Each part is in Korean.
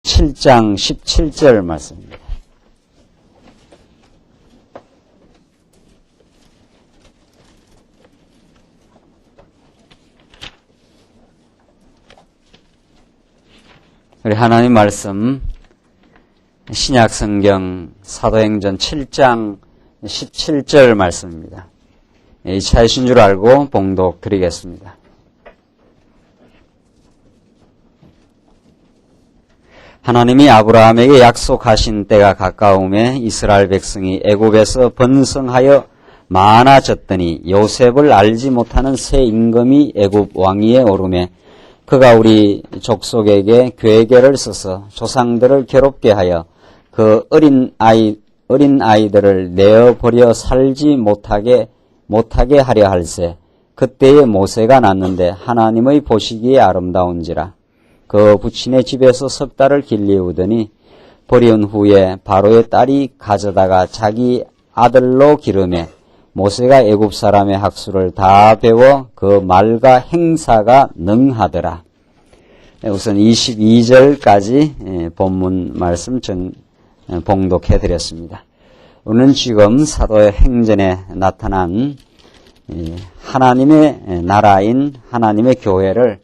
7장 17절 말씀입니다. 우리 하나님 말씀 신약성경 사도행전 7장 17절 말씀입니다. 이 차이신 줄 알고 봉독 드리겠습니다. 하나님이 아브라함에게 약속하신 때가 가까움에 이스라엘 백성이 애굽에서 번성하여 많아졌더니 요셉을 알지 못하는 새 임금이 애굽 왕위에 오르매 그가 우리 족속에게 괴계를 써서 조상들을 괴롭게 하여 그 어린 아이들을 내어버려 살지 못하게 하려 할세. 그때에 모세가 났는데 하나님의 보시기에 아름다운지라. 그 부친의 집에서 석 달을 길리우더니 버리운 후에 바로의 딸이 가져다가 자기 아들로 기르매 모세가 애굽 사람의 학수를 다 배워 그 말과 행사가 능하더라. 우선 22절까지 본문 말씀 봉독해 드렸습니다. 오늘 지금 사도의 행전에 나타난 하나님의 나라인 하나님의 교회를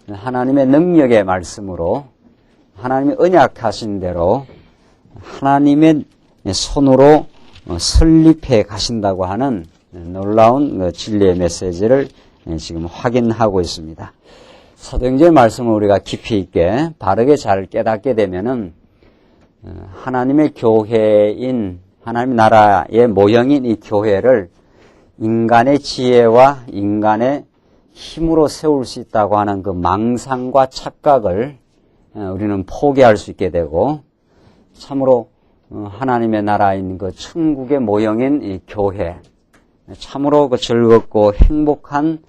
하나님의 능력의 말씀으로 하나님의 언약하신 대로 하나님의 손으로 설립해 가신다고 하는 놀라운 진리의 메시지를 지금 확인하고 있습니다. 사도행전 말씀을 우리가 깊이 있게 바르게 잘 깨닫게 되면은 하나님의 교회인 하나님 나라의 모형인 이 교회를 인간의 지혜와 인간의 힘으로 세울 수 있다고 하는 그 망상과 착각을 우리는 포기할 수 있게 되고 참으로 하나님의 나라인 그 천국의 모형인 이 교회, 참으로 그 즐겁고 행복한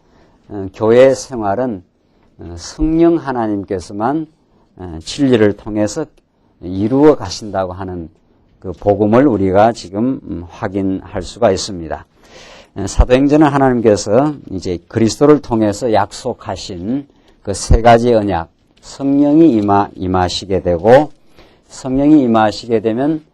교회 생활은 성령 하나님께서만 진리를 통해서 이루어 가신다고 하는 그 복음을 우리가 지금 확인할 수가 있습니다. 사도행전은 하나님께서 이제 그리스도를 통해서 약속하신 그 세 가지 언약, 성령이 임하시게 되고 성령이 임하시게 되면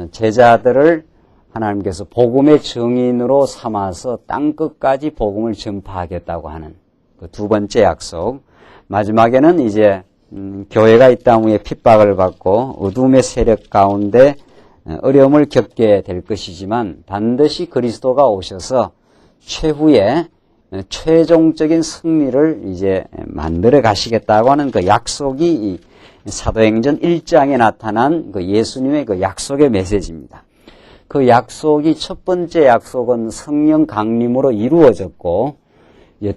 제자들을 하나님께서 복음의 증인으로 삼아서 땅끝까지 복음을 전파하겠다고 하는 그 두 번째 약속, 마지막에는 이제 교회가 이 땅 위에 핍박을 받고 어둠의 세력 가운데 어려움을 겪게 될 것이지만 반드시 그리스도가 오셔서 최후의 최종적인 승리를 이제 만들어 가시겠다고 하는 그 약속이 이 사도행전 1장에 나타난 그 예수님의 그 약속의 메시지입니다. 그 약속이 첫 번째 약속은 성령 강림으로 이루어졌고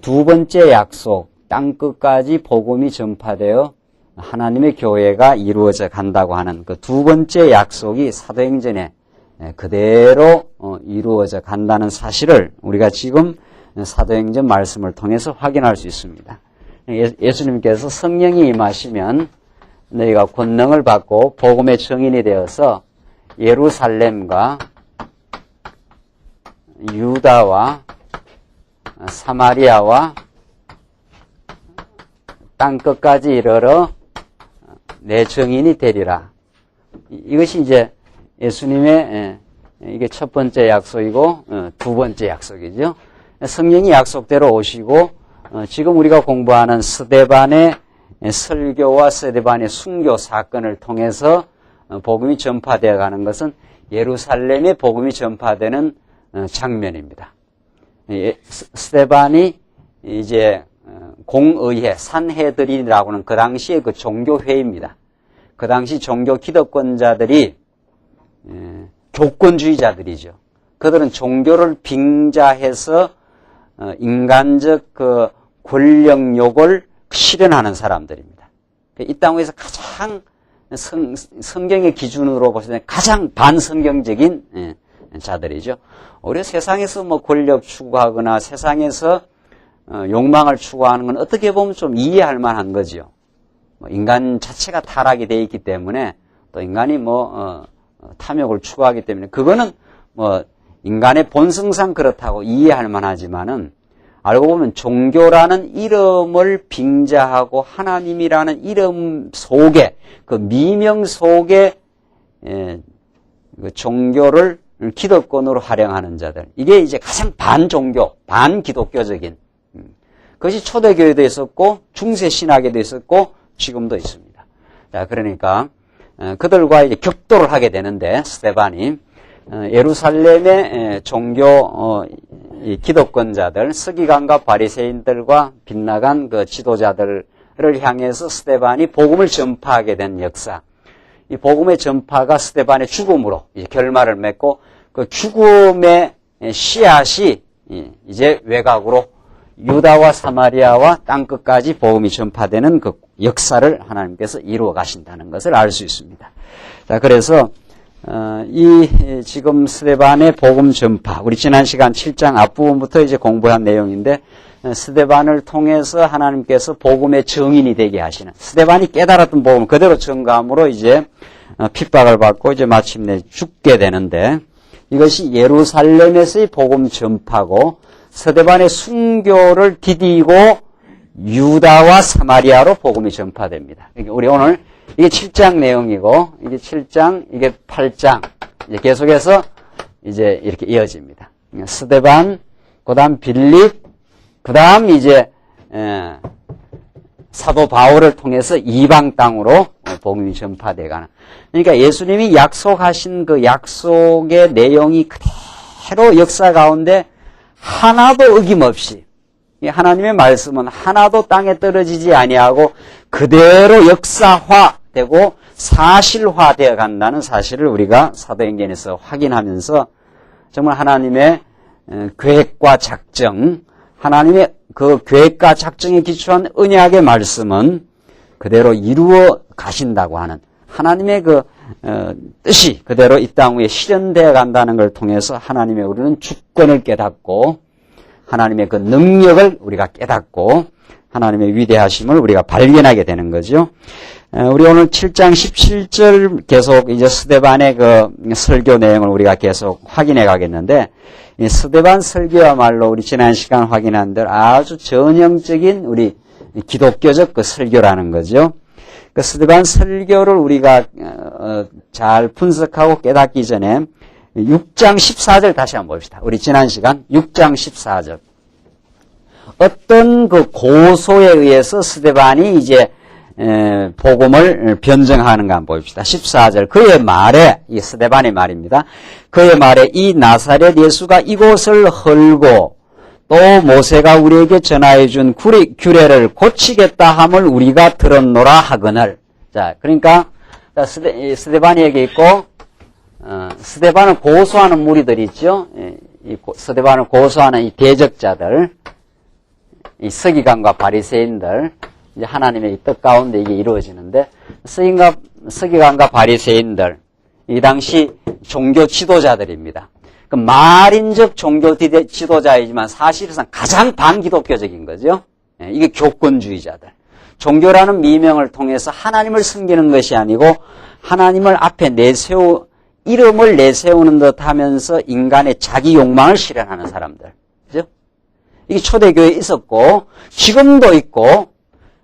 두 번째 약속, 땅끝까지 복음이 전파되어 하나님의 교회가 이루어져 간다고 하는 그 두 번째 약속이 사도행전에 그대로 이루어져 간다는 사실을 우리가 지금 사도행전 말씀을 통해서 확인할 수 있습니다. 예수님께서 성령이 임하시면 너희가 권능을 받고 복음의 증인이 되어서 예루살렘과 유다와 사마리아와 땅끝까지 이르러 내 증인이 되리라. 이것이 이제 예수님의 이게 첫 번째 약속이고 두 번째 약속이죠. 성령이 약속대로 오시고 지금 우리가 공부하는 스데반의 설교와 스데반의 순교 사건을 통해서 복음이 전파되어 가는 것은 예루살렘의 복음이 전파되는 장면입니다. 스데반이 이제 공의회, 산헤드린이라고는 그 당시에 그 종교회의입니다. 그 당시 종교 기득권자들이 교권주의자들이죠. 그들은 종교를 빙자해서 인간적 그 권력욕을 실현하는 사람들입니다. 이 땅 위에서 가장 성경의 기준으로 보실 때 가장 반성경적인 자들이죠. 우리 세상에서 뭐 권력 추구하거나 세상에서 욕망을 추구하는 건 어떻게 보면 좀 이해할 만한 거죠. 인간 자체가 타락이 되어 있기 때문에 또 인간이 탐욕을 추구하기 때문에 그거는 인간의 본성상 그렇다고 이해할 만하지만은 알고 보면 종교라는 이름을 빙자하고 하나님이라는 이름 속에, 그 미명 속에 그 종교를 기득권으로 활용하는 자들, 이게 이제 가장 반종교, 반기독교적인, 그것이 초대교회도 있었고 중세신학에도 있었고 지금도 있습니다. 자, 그러니까 그들과 이제 격돌을 하게 되는데, 스데반이 예루살렘의 종교 기독권자들, 서기관과 바리새인들과 빗나간 그 지도자들을 향해서 스데반이 복음을 전파하게 된 역사, 이 복음의 전파가 스데반의 죽음으로 이제 결말을 맺고, 그 죽음의 씨앗이 이제 외곽으로 유다와 사마리아와 땅끝까지 복음이 전파되는 그 역사를 하나님께서 이루어 가신다는 것을 알 수 있습니다. 자, 그래서 이 지금 스데반의 복음 전파, 우리 지난 시간 7장 앞부분부터 이제 공부한 내용인데, 스데반을 통해서 하나님께서 복음의 증인이 되게 하시는, 스데반이 깨달았던 복음 그대로 전가함으로 이제 핍박을 받고 이제 마침내 죽게 되는데, 이것이 예루살렘에서의 복음 전파고, 스데반의 순교를 디디고 유다와 사마리아로 복음이 전파됩니다. 우리 오늘 이게 7장 내용이고, 이게 7장, 이게 8장, 이제 계속해서 이제 이렇게 이어집니다. 스데반, 그 다음 빌립, 그 다음 이제 사도 바울을 통해서 이방 땅으로 복음이 전파되가는. 그러니까 예수님이 약속하신 그 약속의 내용이 그대로 역사 가운데 하나도 어김없이, 하나님의 말씀은 하나도 땅에 떨어지지 아니하고 그대로 역사화되고 사실화되어 간다는 사실을 우리가 사도행전에서 확인하면서, 정말 하나님의 계획과 작정, 하나님의 그 계획과 작정에 기초한 언약의 말씀은 그대로 이루어 가신다고 하는 하나님의 그 뜻이 그대로 이 땅 위에 실현되어 간다는 걸 통해서 하나님의 우리는 주권을 깨닫고, 하나님의 그 능력을 우리가 깨닫고, 하나님의 위대하심을 우리가 발견하게 되는 거죠. 우리 오늘 7장 17절 계속 이제 스데반의 그 설교 내용을 우리가 계속 확인해 가겠는데, 이 스데반 설교야말로 우리 지난 시간 확인한 대로 아주 전형적인 우리 기독교적 그 설교라는 거죠. 그 스데반 설교를 우리가 잘 분석하고 깨닫기 전에 6장 14절 다시 한번 봅시다. 우리 지난 시간 6장 14절. 어떤 그 고소에 의해서 스데반이 이제 복음을 변증하는가 한번 봅시다. 14절. 그의 말에, 이 스데반의 말입니다. 그의 말에 이 나사렛 예수가 이곳을 헐고 또 모세가 우리에게 전하여 준 규례를 고치겠다 함을 우리가 들었노라 하거늘. 자, 그러니까 스데반이 여기 있고, 스데반을 고소하는 무리들이 있죠. 이 스데반을 고소하는 이 대적자들, 이 서기관과 바리새인들, 이제 하나님의 이 뜻 가운데 이게 이루어지는데, 서기관과 바리새인들, 이 당시 종교 지도자들입니다. 그 말인적 종교 지도자이지만 사실상 가장 반기독교적인 거죠. 이게 교권주의자들. 종교라는 미명을 통해서 하나님을 섬기는 것이 아니고 하나님을 앞에 이름을 내세우는 듯 하면서 인간의 자기 욕망을 실현하는 사람들. 그죠? 이게 초대교회에 있었고, 지금도 있고,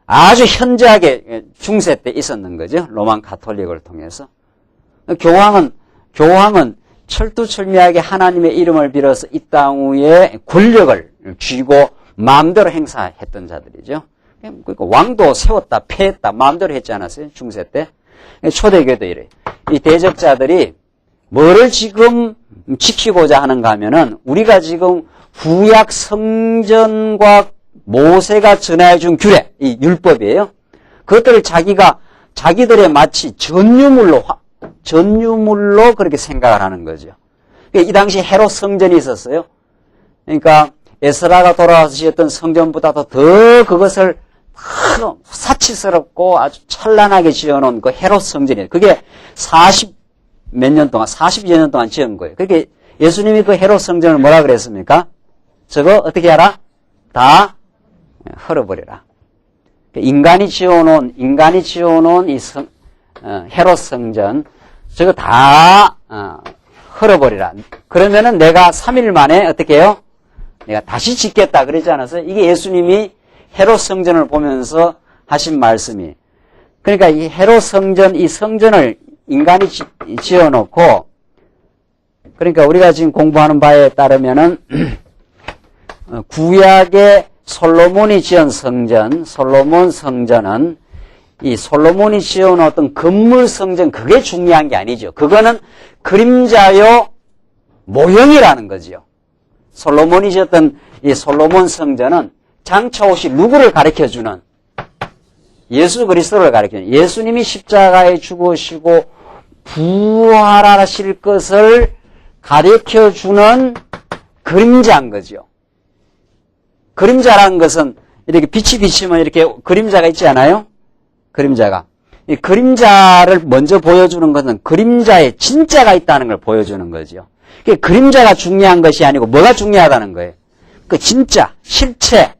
아주 현저하게 중세 때 있었는 거죠. 로만 가톨릭을 통해서. 교황은 철두철미하게 하나님의 이름을 빌어서 이 땅 위에 권력을 쥐고 마음대로 행사했던 자들이죠. 그러니까 왕도 세웠다, 패했다, 마음대로 했지 않았어요? 중세 때. 초대교회도 이래요. 이 대적자들이 뭐를 지금 지키고자 하는가 하면은, 우리가 지금 구약 성전과 모세가 전하여 준 규례, 이 율법이에요. 그것들을 자기들의 마치 전유물로 그렇게 생각을 하는 거죠. 이 당시 헤롯 성전이 있었어요. 그러니까 에스라가 돌아와서 지었던 성전보다도 더 그것을 사치스럽고 아주 찬란하게 지어놓은 그 헤롯 성전이에요. 그게 40여 년 동안 지은 거예요. 그렇게 예수님이 그 헤롯 성전을 뭐라 그랬습니까? 저거 어떻게 하라? 다 헐어버려라. 인간이 지어놓은 이 헤롯 성전, 저거 다 헐어버리라. 그러면은 내가 3일 만에 어떻게 해요? 내가 다시 짓겠다 그러지 않았어요? 이게 예수님이 헤롯 성전을 보면서 하신 말씀이. 그러니까 이 헤롯 성전, 이 성전을 인간이 지어놓고, 그러니까 우리가 지금 공부하는 바에 따르면은 구약의 솔로몬이 지은 성전, 솔로몬 성전은 이 솔로몬이 지은 어떤 건물 성전, 그게 중요한 게 아니죠. 그거는 그림자요 모형이라는 거죠. 솔로몬이 지었던 이 솔로몬 성전은 장차 오실 누구를 가르쳐주는, 예수 그리스도를 가르쳐주는, 예수님이 십자가에 죽으시고 부활하실 것을 가르쳐주는 그림자인 거죠. 그림자라는 것은 이렇게 빛이 비치면 이렇게 그림자가 있지 않아요? 그림자가. 이 그림자를 먼저 보여주는 것은 그림자에 진짜가 있다는 걸 보여주는 거죠. 그림자가 중요한 것이 아니고 뭐가 중요하다는 거예요? 그 진짜, 실체.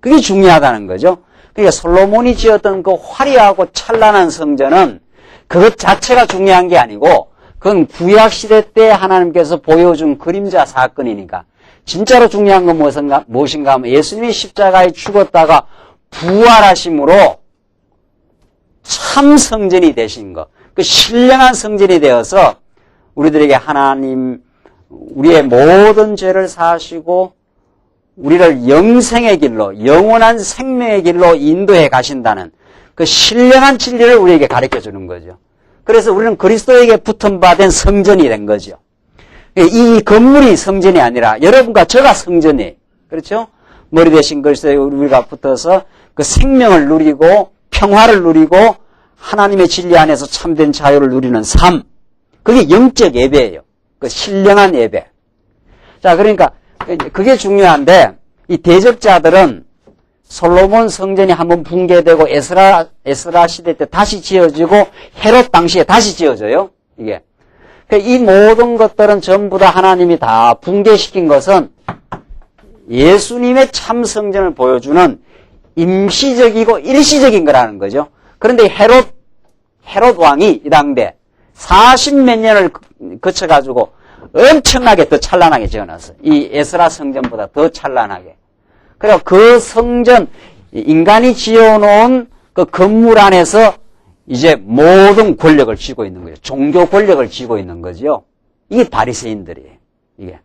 그게 중요하다는 거죠. 그러니까 솔로몬이 지었던 그 화려하고 찬란한 성전은 그것 자체가 중요한 게 아니고 그건 구약시대 때 하나님께서 보여준 그림자 사건이니까 진짜로 중요한 건 무엇인가 하면 예수님이 십자가에 죽었다가 부활하심으로 참 성전이 되신 것, 그 신령한 성전이 되어서 우리들에게 하나님, 우리의 모든 죄를 사하시고 우리를 영생의 길로, 영원한 생명의 길로 인도해 가신다는 그 신령한 진리를 우리에게 가르쳐 주는 거죠. 그래서 우리는 그리스도에게 붙은 바 된 성전이 된 거죠. 이 건물이 성전이 아니라 여러분과 저가 성전이에요. 그렇죠? 머리 대신 그리스도에 우리가 붙어서 그 생명을 누리고 평화를 누리고 하나님의 진리 안에서 참된 자유를 누리는 삶. 그게 영적 예배예요. 그 신령한 예배. 자, 그러니까 그게 중요한데 이 대적자들은 솔로몬 성전이 한번 붕괴되고 에스라 시대 때 다시 지어지고 헤롯 당시에 다시 지어져요. 이게. 이 모든 것들은 전부 다 하나님이 다 붕괴시킨 것은 예수님의 참 성전을 보여주는 임시적이고 일시적인 거라는 거죠. 그런데 헤롯 왕이 이 당대 40몇 년을 거쳐가지고 엄청나게 더 찬란하게 지어놨어요. 이 에스라 성전보다 더 찬란하게. 그리고 그 성전, 인간이 지어놓은 그 건물 안에서 이제 모든 권력을 쥐고 있는 거예요. 종교 권력을 쥐고 있는 거죠. 이게 바리새인들이에요. 이게.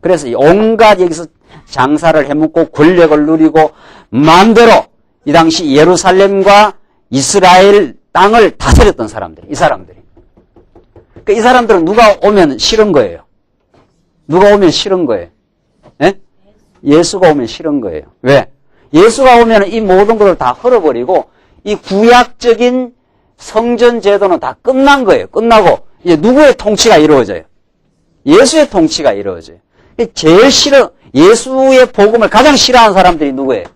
그래서 온갖 여기서 장사를 해먹고 권력을 누리고 마음대로 이 당시 예루살렘과 이스라엘 땅을 다스렸던 사람들, 이 사람들이. 그러니까 이 사람들은 누가 오면 싫은 거예요. 누가 오면 싫은 거예요. 예? 예수가 오면 싫은 거예요. 왜? 예수가 오면 이 모든 것을 다 헐어버리고 이 구약적인 성전 제도는 다 끝난 거예요. 끝나고 이제 누구의 통치가 이루어져요? 예수의 통치가 이루어져요. 제일 싫어, 예수의 복음을 가장 싫어하는 사람들이 누구예요?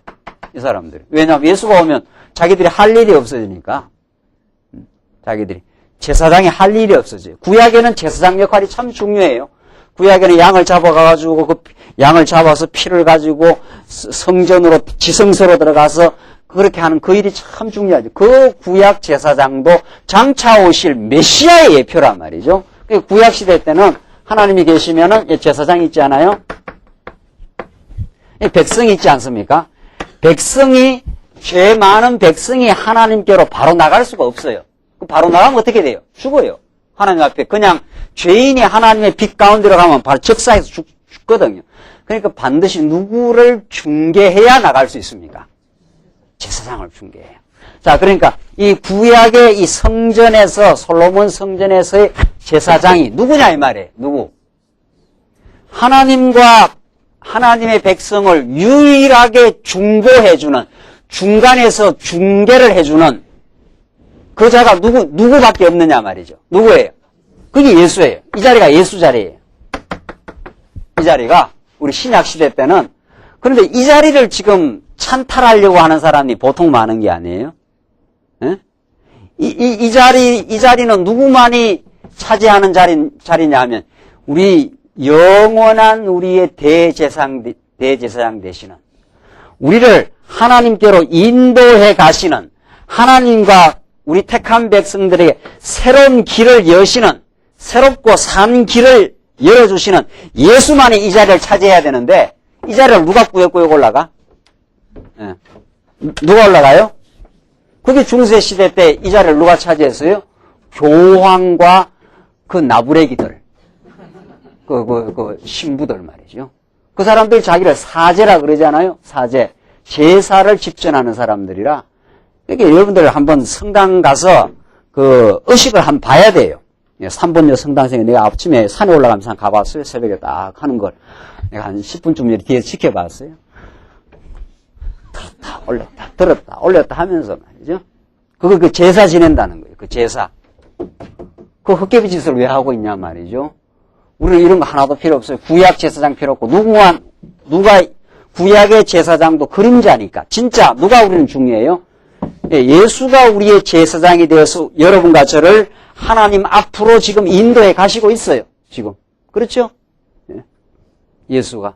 이 사람들이. 왜냐하면 예수가 오면 자기들이 할 일이 없어지니까. 자기들이. 제사장이 할 일이 없어져요. 구약에는 제사장 역할이 참 중요해요. 구약에는 양을 잡아가지고 그 양을 잡아서 피를 가지고 성전으로 지성소로 들어가서 그렇게 하는 그 일이 참 중요하죠. 그 구약 제사장도 장차 오실 메시아의 예표란 말이죠. 구약 시대 때는 하나님이 계시면은 제사장이 있지 않아요? 백성이 있지 않습니까? 백성이, 죄 많은 백성이 하나님께로 바로 나갈 수가 없어요. 바로 나가면 어떻게 돼요? 죽어요. 하나님 앞에. 그냥 죄인이 하나님의 빛 가운데로 가면 바로 적사해서 죽거든요. 그러니까 반드시 누구를 중개해야 나갈 수 있습니까? 제사장을 중개해요. 자, 그러니까 이 구약의 이 성전에서, 솔로몬 성전에서의 제사장이 누구냐 이 말이에요. 누구? 하나님과 하나님의 백성을 유일하게 중보해주는, 중간에서 중개를 해주는 그 자가 누구밖에 없느냐 말이죠. 누구예요? 그게 예수예요. 이 자리가 예수 자리예요. 이 자리가 우리 신약 시대 때는. 그런데 이 자리를 지금 찬탈하려고 하는 사람이 보통 많은 게 아니에요. 예? 이 자리는 누구만이 차지하는 자리냐 하면 우리 영원한 우리의 대제사장 되시는, 우리를 하나님께로 인도해 가시는, 하나님과 우리 택한 백성들에게 새로운 길을 여시는, 새롭고 산 길을 열어주시는 예수만이 이 자리를 차지해야 되는데 이 자리를 누가 꾸역꾸역 올라가? 예. 누가 올라가요? 그게 중세시대 때 이 자리를 누가 차지했어요? 교황과 그 나부레기들, 그 신부들 말이죠. 그 사람들이 자기를 사제라 그러잖아요. 사제. 제사를 집전하는 사람들이라. 그러니까 여러분들 한번 성당 가서 그 의식을 한번 봐야 돼요. 3번여 성당생에 내가 아침에 산에 올라가면서 한번 가봤어요. 새벽에 딱 하는 걸. 내가 한 10분쯤 뒤에서 지켜봤어요. 들었다, 올렸다, 들었다, 올렸다 하면서 말이죠. 그거 그 제사 지낸다는 거예요. 그 제사. 그 헛개비 짓을 왜 하고 있냐 말이죠. 우리는 이런 거 하나도 필요 없어요. 구약 제사장 필요 없고, 누가 구약의 제사장도 그림자니까. 진짜 누가 우리는 중요해요? 예수가 우리의 제사장이 되어서 여러분과 저를 하나님 앞으로 지금 인도해 가시고 있어요. 지금. 그렇죠? 예수가.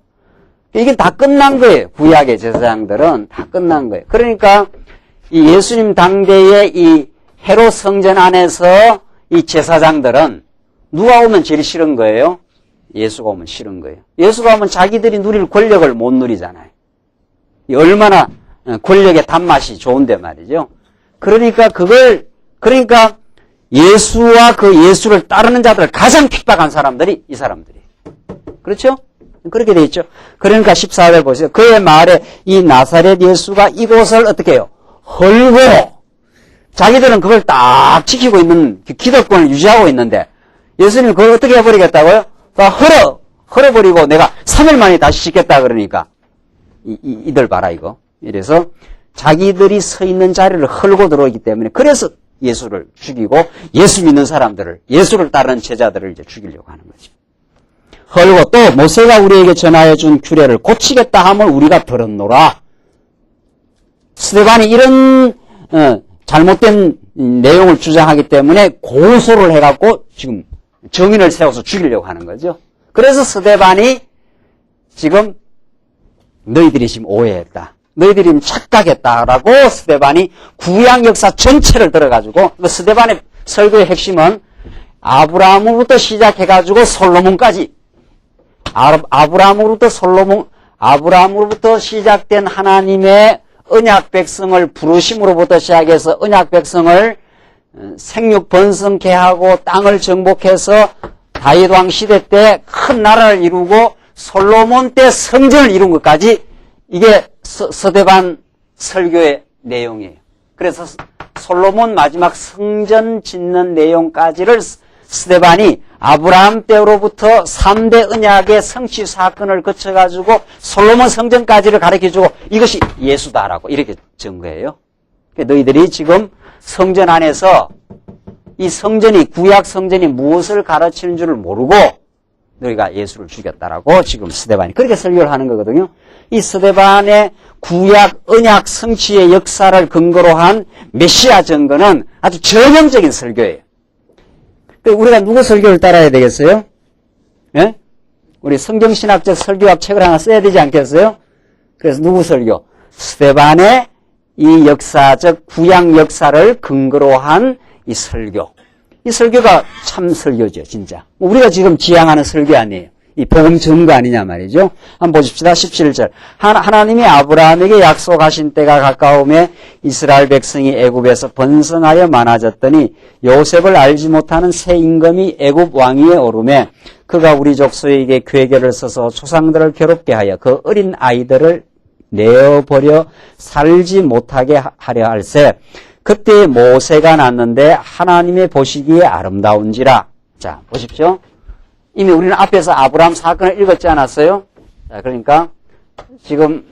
이게 다 끝난 거예요. 구약의 제사장들은 다 끝난 거예요. 그러니까 이 예수님 당대의 이 헤롯 성전 안에서 이 제사장들은 누가 오면 제일 싫은 거예요? 예수가 오면 싫은 거예요. 예수가 오면 자기들이 누릴 권력을 못 누리잖아요. 얼마나 권력의 단맛이 좋은데 말이죠. 그러니까 예수와 그 예수를 따르는 자들을 가장 핍박한 사람들이 이 사람들이에요. 그렇죠? 그렇게 돼 있죠. 그러니까 14절 보세요. 그의 말에 이 나사렛 예수가 이곳을 어떻게 해요? 헐고 자기들은 그걸 딱 지키고 있는 기득권을 유지하고 있는데 예수님이 그걸 어떻게 해버리겠다고요? 다 헐어버리고 내가 3일 만에 다시 짓겠다 그러니까 이들 봐라 이거. 이래서 자기들이 서 있는 자리를 헐고 들어오기 때문에 그래서 예수를 죽이고 예수 믿는 사람들을 예수를 따르는 제자들을 이제 죽이려고 하는 거죠. 헐고 또 모세가 우리에게 전하여 준 규례를 고치겠다 함을 우리가 들었노라. 스데반이 이런 잘못된 내용을 주장하기 때문에 고소를 해갖고 지금 정인을 세워서 죽이려고 하는 거죠. 그래서 스데반이 지금 너희들이 지금 오해했다. 너희들이 지금 착각했다라고 스데반이 구약 역사 전체를 들어가지고 스데반의 설교의 핵심은 아브라함으로부터 시작해가지고 솔로몬까지 아브라함으로부터 시작된 하나님의 언약 백성을 부르심으로부터 시작해서 언약 백성을 생육 번성케 하고 땅을 정복해서 다윗 왕 시대 때 큰 나라를 이루고 솔로몬 때 성전을 이룬 것까지 이게 스데반 설교의 내용이에요. 그래서 솔로몬 마지막 성전 짓는 내용까지를 스데반이 아브라함 때로부터 3대 언약의 성취 사건을 거쳐가지고 솔로몬 성전까지를 가르쳐주고 이것이 예수다라고 이렇게 전 거예요. 너희들이 지금 성전 안에서 이 성전이 구약 성전이 무엇을 가르치는 줄을 모르고 너희가 예수를 죽였다라고 지금 스데반이 그렇게 설교를 하는 거거든요. 이 스데반의 구약 언약 성취의 역사를 근거로 한 메시아 증거는 아주 전형적인 설교예요. 우리가 누구 설교를 따라야 되겠어요? 예? 우리 성경신학적 설교학 책을 하나 써야 되지 않겠어요? 그래서 누구 설교? 스데반의 이 역사적 구약 역사를 근거로 한 이 설교. 이 설교가 참 설교죠, 진짜. 우리가 지금 지향하는 설교 아니에요. 이 복음 전거 아니냐 말이죠. 한번 보십시다. 17절. 하나님이 아브라함에게 약속하신 때가 가까움에 이스라엘 백성이 애굽에서 번성하여 많아졌더니 요셉을 알지 못하는 새 임금이 애굽 왕위에 오르매 그가 우리 족속에게 궤계를 써서 조상들을 괴롭게 하여 그 어린 아이들을 내어버려 살지 못하게 하려 할세. 그때 모세가 났는데 하나님의 보시기에 아름다운지라. 자, 보십시오. 이미 우리는 앞에서 아브라함 사건을 읽었지 않았어요? 자, 그러니까 지금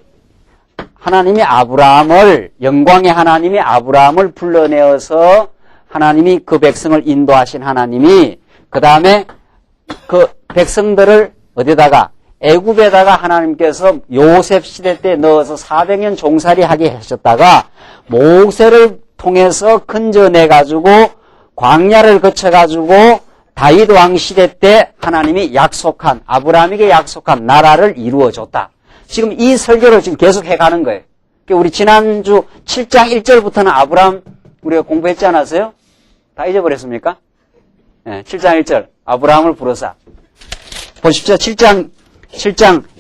하나님이 영광의 하나님이 아브라함을 불러내어서 하나님이 그 백성을 인도하신 하나님이 그 다음에 그 백성들을 어디다가 애굽에다가 하나님께서 요셉 시대 때 넣어서 400년 종살이 하게 하셨다가 모세를 통해서 건져내가지고 광야를 거쳐가지고 다윗 왕 시대 때 하나님이 아브라함에게 약속한 나라를 이루어줬다. 지금 이 설교를 지금 계속 해가는 거예요. 우리 지난주 7장 1절부터는 아브라함 우리가 공부했지 않았어요? 다 잊어버렸습니까? 네, 7장 1절. 아브라함을 부르사. 보십시오. 7장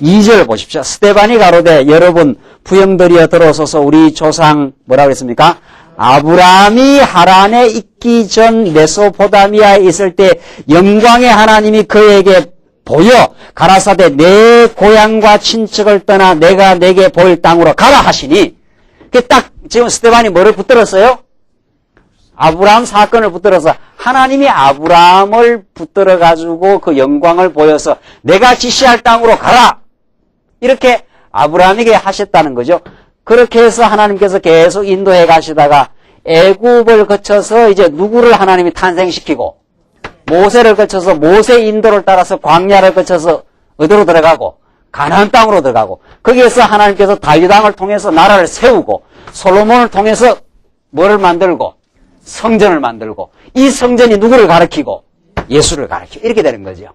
2절 보십시오. 스데반이 가로되 여러분 부형들이여 들어서서 우리 조상 뭐라고 했습니까? 아브라함이 하란에 있기 전 메소포타미아에 있을 때 영광의 하나님이 그에게 보여 가라사대 내 고향과 친척을 떠나 내가 내게 보일 땅으로 가라 하시니 딱 지금 스데반이 뭐를 붙들었어요? 아브라함 사건을 붙들어서 하나님이 아브라함을 붙들어 가지고 그 영광을 보여서 내가 지시할 땅으로 가라 이렇게 아브라함에게 하셨다는 거죠. 그렇게 해서 하나님께서 계속 인도해 가시다가 애굽을 거쳐서 이제 누구를 하나님이 탄생시키고 모세를 거쳐서 모세 인도를 따라서 광야를 거쳐서 어디로 들어가고 가나안 땅으로 들어가고 거기에서 하나님께서 다윗 왕을 통해서 나라를 세우고 솔로몬을 통해서 뭐를 만들고 성전을 만들고 이 성전이 누구를 가리키고 예수를 가리키고 이렇게 되는 거죠.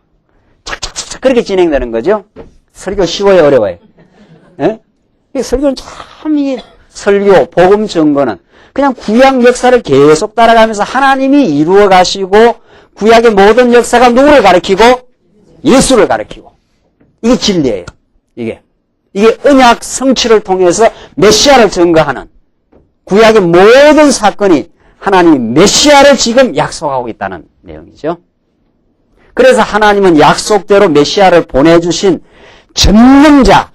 착착착착 그렇게 진행되는 거죠. 설교 쉬워요, 어려워요? 예? 이 설교는 참 이 설교, 복음 증거는 그냥 구약 역사를 계속 따라가면서 하나님이 이루어 가시고 구약의 모든 역사가 누구를 가리키고 예수를 가리키고 이게 진리예요. 이게 언약 성취를 통해서 메시아를 증거하는 구약의 모든 사건이 하나님이 메시아를 지금 약속하고 있다는 내용이죠. 그래서 하나님은 약속대로 메시아를 보내주신 전능자,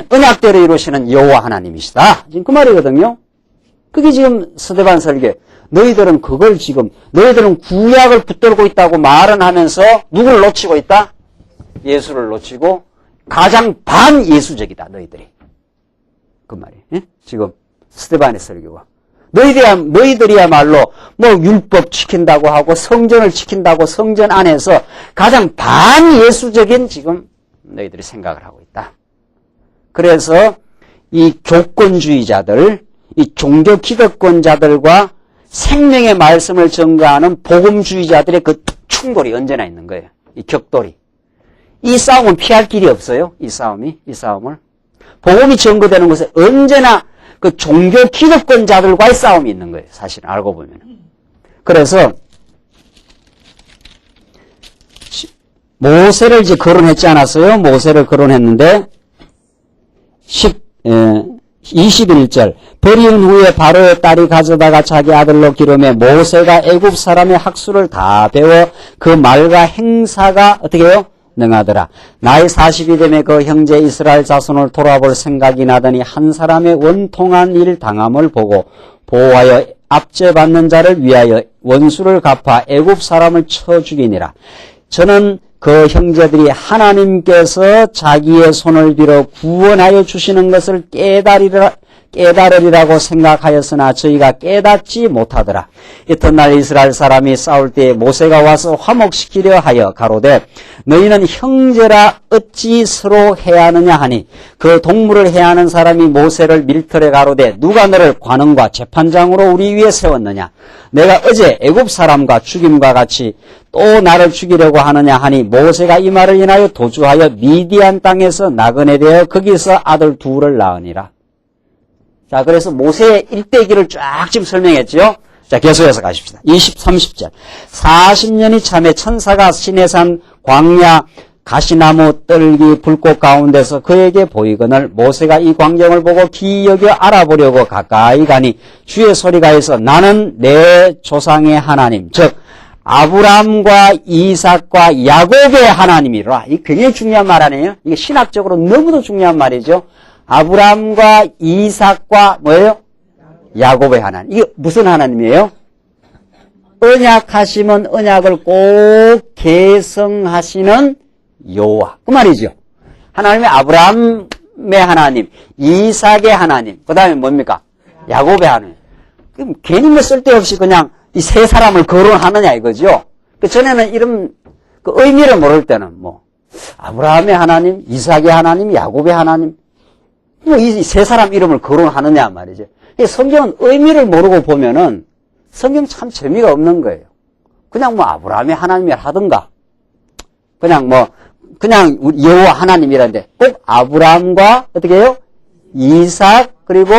언약대로 이루시는 여호와 하나님이시다. 지금 그 말이거든요. 그게 지금 스데반 설교. 너희들은 너희들은 구약을 붙들고 있다고 말은 하면서 누구를 놓치고 있다? 예수를 놓치고 가장 반예수적이다, 너희들이. 그 말이에요. 예? 지금 스데반의 설교가. 너희들이야말로 율법 지킨다고 하고 성전을 지킨다고 성전 안에서 가장 반예수적인 지금 너희들이 생각을 하고 있다. 그래서 이 교권주의자들, 이 종교 기득권자들과 생명의 말씀을 증거하는 복음주의자들의 그 충돌이 언제나 있는 거예요. 이 격돌이. 이 싸움은 피할 길이 없어요. 이 싸움을. 복음이 증거되는 곳에 언제나 그 종교 기득권자들과의 싸움이 있는 거예요. 사실은 알고 보면. 그래서 모세를 이제 거론했지 않았어요? 모세를 거론했는데 21절 버리운 후에 바로의 딸이 가져다가 자기 아들로 기름에 모세가 애굽 사람의 학수를 다 배워 그 말과 행사가 어떻게 해요? 능하더라. 나이 40이 되매 그 형제 이스라엘 자손을 돌아볼 생각이 나더니 한 사람의 원통한 일 당함을 보고 보호하여 압제받는 자를 위하여 원수를 갚아 애굽 사람을 쳐 죽이니라. 저는 그 형제들이 하나님께서 자기의 손을 빌어 구원하여 주시는 것을 깨달으리라고 생각하였으나 저희가 깨닫지 못하더라. 이튿날 이스라엘 사람이 싸울 때 모세가 와서 화목시키려 하여 가로되 너희는 형제라 어찌 서로 해하느냐 하니 그 동물을 해하는 사람이 모세를 밀털에 가로되 누가 너를 관원과 재판장으로 우리 위에 세웠느냐. 내가 어제 애굽 사람과 죽임과 같이 또 나를 죽이려고 하느냐 하니 모세가 이 말을 인하여 도주하여 미디안 땅에서 나그네 되어 거기서 아들 둘을 낳으니라. 자, 그래서 모세의 일대기를 쫙 지금 설명했죠. 자, 계속해서 가십시다. 30절. 40년이 참에 천사가 시내산 광야 가시나무 떨기 불꽃 가운데서 그에게 보이거늘 모세가 이 광경을 보고 기여겨 알아보려고 가까이 가니 주의 소리가 해서 나는 내 조상의 하나님 즉 아브라함과 이삭과 야곱의 하나님이라. 이 굉장히 중요한 말 아니에요? 이게 신학적으로 너무도 중요한 말이죠. 아브라함과 이삭과 뭐예요? 야곱의 하나님. 이게 무슨 하나님이에요? 언약하시면 언약을 꼭 계승하시는 여호와. 그 말이죠. 하나님의 아브라함의 하나님, 이삭의 하나님, 그 다음에 뭡니까? 야곱의 하나님. 그럼 괜히 뭐 쓸데없이 그냥 이 세 사람을 거론하느냐 이거죠. 그 전에는 이런 그 의미를 모를 때는 아브라함의 하나님, 이삭의 하나님, 야곱의 하나님, 이 세 사람 이름을 거론하느냐 말이죠. 성경은 의미를 모르고 보면은 성경 참 재미가 없는 거예요. 그냥 아브라함의 하나님이라 하든가, 그냥 여호와 하나님이라는데 꼭 아브라함과 어떻게 해요? 이삭 그리고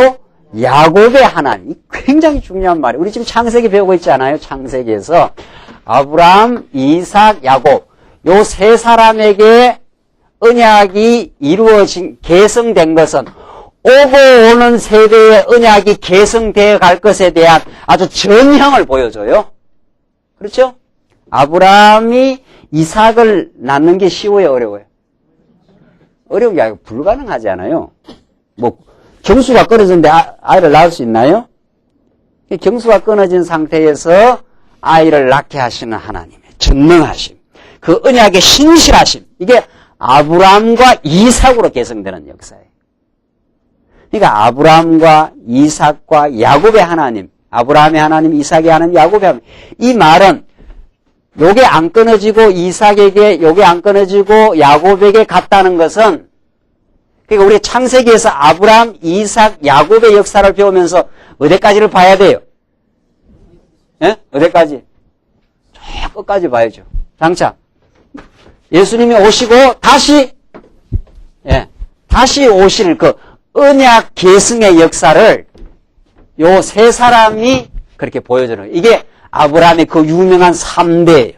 야곱의 하나님. 굉장히 중요한 말이에요. 우리 지금 창세기 배우고 있지 않아요? 창세기에서 아브라함, 이삭, 야곱 요 세 사람에게 언약이 이루어진, 계승된 것은 오고 오는 세대의 언약이 계승되어 갈 것에 대한 아주 전형을 보여줘요. 그렇죠? 아브라함이 이삭을 낳는 게 쉬워요, 어려워요? 어려운 게 아니고 불가능하지 않아요. 뭐 경수가 끊어졌는데 아이를 낳을 수 있나요? 경수가 끊어진 상태에서 아이를 낳게 하시는 하나님의 전능하심, 그 언약의 신실하심, 이게 아브라함과 이삭으로 계승되는 역사예요. 그러니까 아브라함과 이삭과 야곱의 하나님, 아브라함의 하나님, 이삭의 하나님, 야곱의 하나님, 이 말은 요게 안 끊어지고 이삭에게, 요게 안 끊어지고 야곱에게 갔다는 것은, 그러니까 우리 창세기에서 아브라함, 이삭, 야곱의 역사를 배우면서 어디까지를 봐야 돼요? 예? 어디까지? 저 끝까지 봐야죠. 장차 예수님이 오시고 다시 오실 그 언약 계승의 역사를 요 세 사람이 그렇게 보여주는 거예요. 이게 아브라함의 그 유명한 3대예요.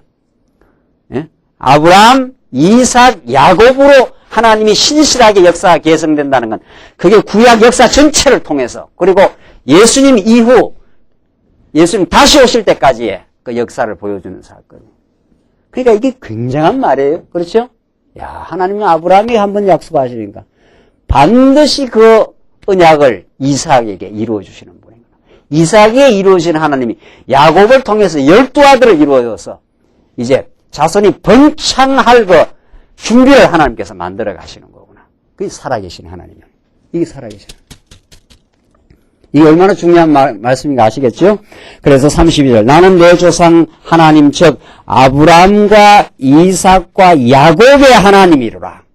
예? 아브라함, 이삭, 야곱으로 하나님이 신실하게 역사가 계승된다는 건 그게 구약 역사 전체를 통해서, 그리고 예수님 이후 예수님 다시 오실 때까지의 그 역사를 보여주는 사건이에요. 그러니까 이게 굉장한 말이에요. 그렇죠? 야, 하나님은 아브라함이 한번 약속하시니까 반드시 그 언약을 이삭에게 이루어 주시는 분입니다. 이삭에게 이루어진 하나님이 야곱을 통해서 12아들을 이루어줘서 이제 자손이 번창할 그 준비를 하나님께서 만들어 가시는 거구나. 그게 살아계신 하나님이에요. 이게 살아계신 하나님. 이게 얼마나 중요한 말씀인가 아시겠죠? 그래서 32절, 나는 내 조상 하나님 즉 아브라함과 이삭과 야곱의 하나님이로라.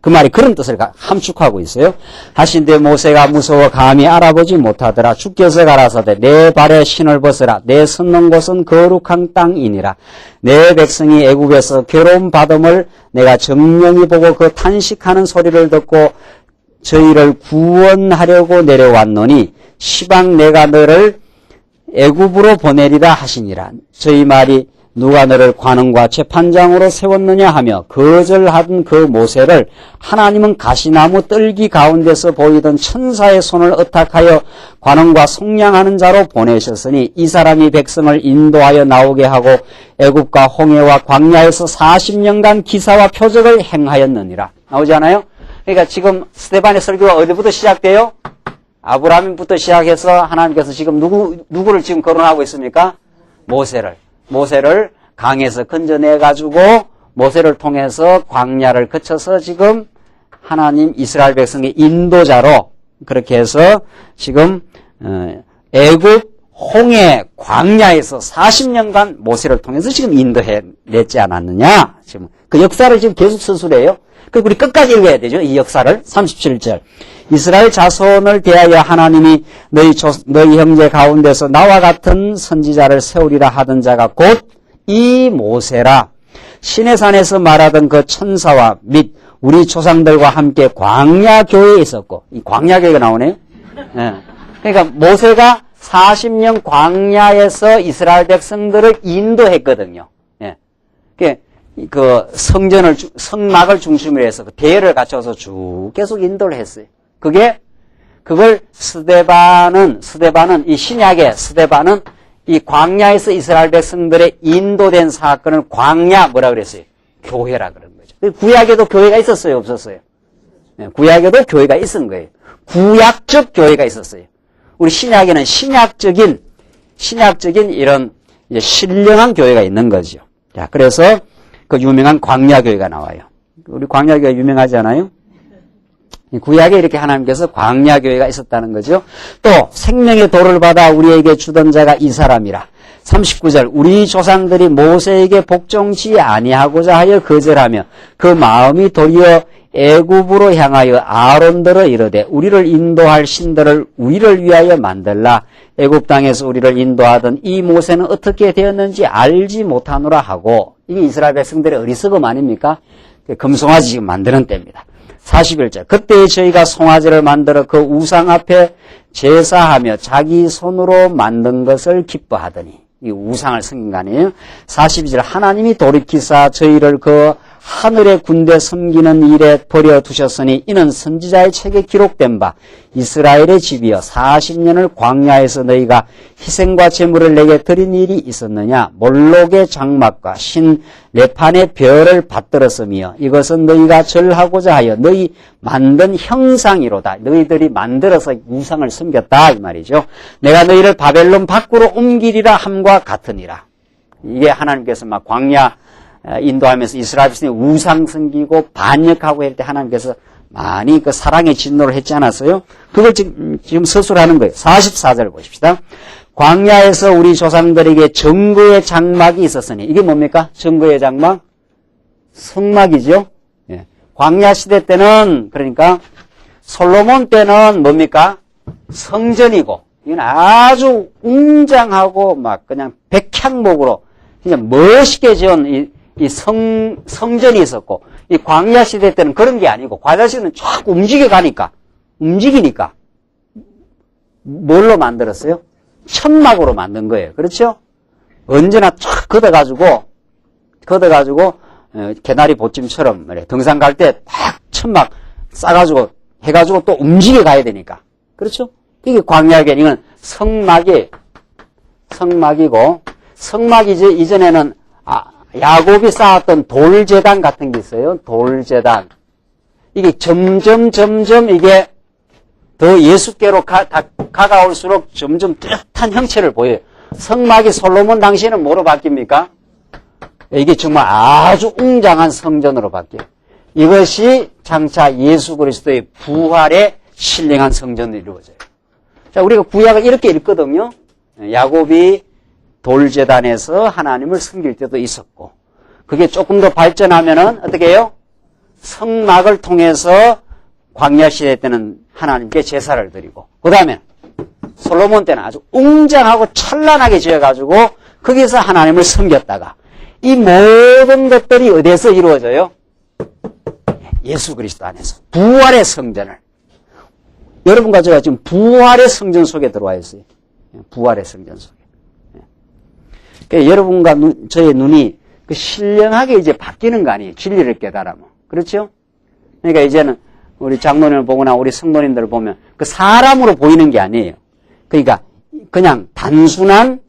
그 말이 그런 뜻을 함축하고 있어요. 하신데 모세가 무서워 감히 알아보지 못하더라. 주께서 가라사대 내 발에 신을 벗으라. 내 섰는 곳은 거룩한 땅이니라. 내 백성이 애굽에서 괴로움 받음을 내가 정령히 보고 그 탄식하는 소리를 듣고 저희를 구원하려고 내려왔노니 시방 내가 너를 애굽으로 보내리라 하시니라. 저희 말이 누가 너를 관원과 재판장으로 세웠느냐 하며 거절하던 그 모세를 하나님은 가시나무 뜰기 가운데서 보이던 천사의 손을 의탁하여 관원과 속량하는 자로 보내셨으니 이 사람이 백성을 인도하여 나오게 하고 애굽과 홍해와 광야에서 40년간 기사와 표적을 행하였느니라. 나오지 않아요? 그러니까 지금 스데반의 설교가 어디부터 시작돼요? 아브라함부터 시작해서 하나님께서 지금 누구를 지금 거론하고 있습니까? 모세를 강에서 건져내가지고 모세를 통해서 광야를 거쳐서 지금 하나님 이스라엘 백성의 인도자로 그렇게 해서 지금 애굽 홍해 광야에서 40년간 모세를 통해서 지금 인도해냈지 않았느냐. 지금 그 역사를 지금 계속 서술해요. 그리고 우리 끝까지 읽어야 되죠. 이 역사를. 37절. 이스라엘 자손을 대하여 하나님이 너희 형제 가운데서 나와 같은 선지자를 세우리라 하던 자가 곧 이 모세라. 시내산에서 말하던 그 천사와 및 우리 조상들과 함께 광야 교회에 있었고, 이 광야 교회가 나오네요. 네. 그러니까 모세가 40년 광야에서 이스라엘 백성들을 인도했거든요. 예. 그 성막을 중심으로 해서 그 대열을 갖춰서 쭉 계속 인도를 했어요. 그걸 스데반은 이 신약의 스데반은 이 광야에서 이스라엘 백성들의 인도된 사건을 광야 뭐라 그랬어요? 교회라 그런 거죠. 구약에도 교회가 있었어요, 없었어요? 네, 구약에도 교회가 있은 거예요. 구약적 교회가 있었어요. 우리 신약에는 신약적인 이런 이제 신령한 교회가 있는 거죠. 자, 그래서 그 유명한 광야교회가 나와요. 우리 광야교회 유명하지 않아요? 구약에 이렇게 하나님께서 광야교회가 있었다는 거죠. 또 생명의 도를 받아 우리에게 주던 자가 이 사람이라. 39절 우리 조상들이 모세에게 복종치 아니하고자 하여 거절하며 그 마음이 도리어 애굽으로 향하여 아론들어 이르되 우리를 인도할 신들을 우리를 위하여 만들라. 애굽 땅에서 우리를 인도하던 이 모세는 어떻게 되었는지 알지 못하노라 하고, 이게 이스라엘 백성들의 어리석음 아닙니까? 금송아지 지금 만드는 때입니다. 41절 그때 저희가 송아지를 만들어 그 우상 앞에 제사하며 자기 손으로 만든 것을 기뻐하더니, 이 우상을 섬긴 거 아니에요? 42절 하나님이 돌이키사 저희를 그 하늘의 군대 섬기는 일에 버려두셨으니 이는 선지자의 책에 기록된 바 이스라엘의 집이여 40년을 광야에서 너희가 희생과 제물을 내게 드린 일이 있었느냐 몰록의 장막과 신 레판의 별을 받들었으며 이것은 너희가 절하고자 하여 너희 만든 형상이로다. 너희들이 만들어서 우상을 섬겼다 이 말이죠. 내가 너희를 바벨론 밖으로 옮기리라 함과 같으니라. 이게 하나님께서 막 광야 인도하면서 이스라엘 백성이 우상 섬기고 반역하고 할 때 하나님께서 많이 그 사랑의 진노를 했지 않았어요? 그걸 지금 서술하는 거예요. 44절 보십시다. 광야에서 우리 조상들에게 정거의 장막이 있었으니 이게 뭡니까? 정거의 장막? 성막이죠. 예. 광야 시대 때는 그러니까 솔로몬 때는 뭡니까? 성전이고 이건 아주 웅장하고 막 그냥 백향목으로 그냥 멋있게 지은 이 성전이 있었고, 이 광야 시대 때는 그런 게 아니고, 광야 시대는 쫙 움직이니까, 뭘로 만들었어요? 천막으로 만든 거예요. 그렇죠? 언제나 쫙 걷어가지고, 개나리 보찜처럼, 등산 갈 때 딱 천막 싸가지고, 해가지고 또 움직여 가야 되니까. 그렇죠? 이게 광야계, 이건 성막이고, 성막이 이전에는, 야곱이 쌓았던 돌제단 같은 게 있어요. 돌제단. 이게 점점 이게 더 예수께로 가까울수록 점점 뚜렷한 형체를 보여요. 성막이 솔로몬 당시에는 뭐로 바뀝니까? 이게 정말 아주 웅장한 성전으로 바뀌어요. 이것이 장차 예수 그리스도의 부활에 신령한 성전으로 이루어져요. 자, 우리가 구약을 이렇게 읽거든요. 야곱이 돌제단에서 하나님을 섬길 때도 있었고, 그게 조금 더 발전하면은 어떻게 해요? 성막을 통해서 광야 시대 때는 하나님께 제사를 드리고, 그 다음에 솔로몬 때는 아주 웅장하고 찬란하게 지어가지고 거기서 하나님을 섬겼다가, 이 모든 것들이 어디에서 이루어져요? 예수 그리스도 안에서 부활의 성전을. 여러분과 제가 지금 부활의 성전 속에 들어와 있어요. 부활의 성전 속에. 그러니까 여러분과 저의 눈이 그 신령하게 이제 바뀌는 거 아니에요? 진리를 깨달으면. 그렇죠? 그러니까 이제는 우리 장로님을 보거나 우리 성도님들을 보면 그 사람으로 보이는 게 아니에요. 그러니까 그냥 단순한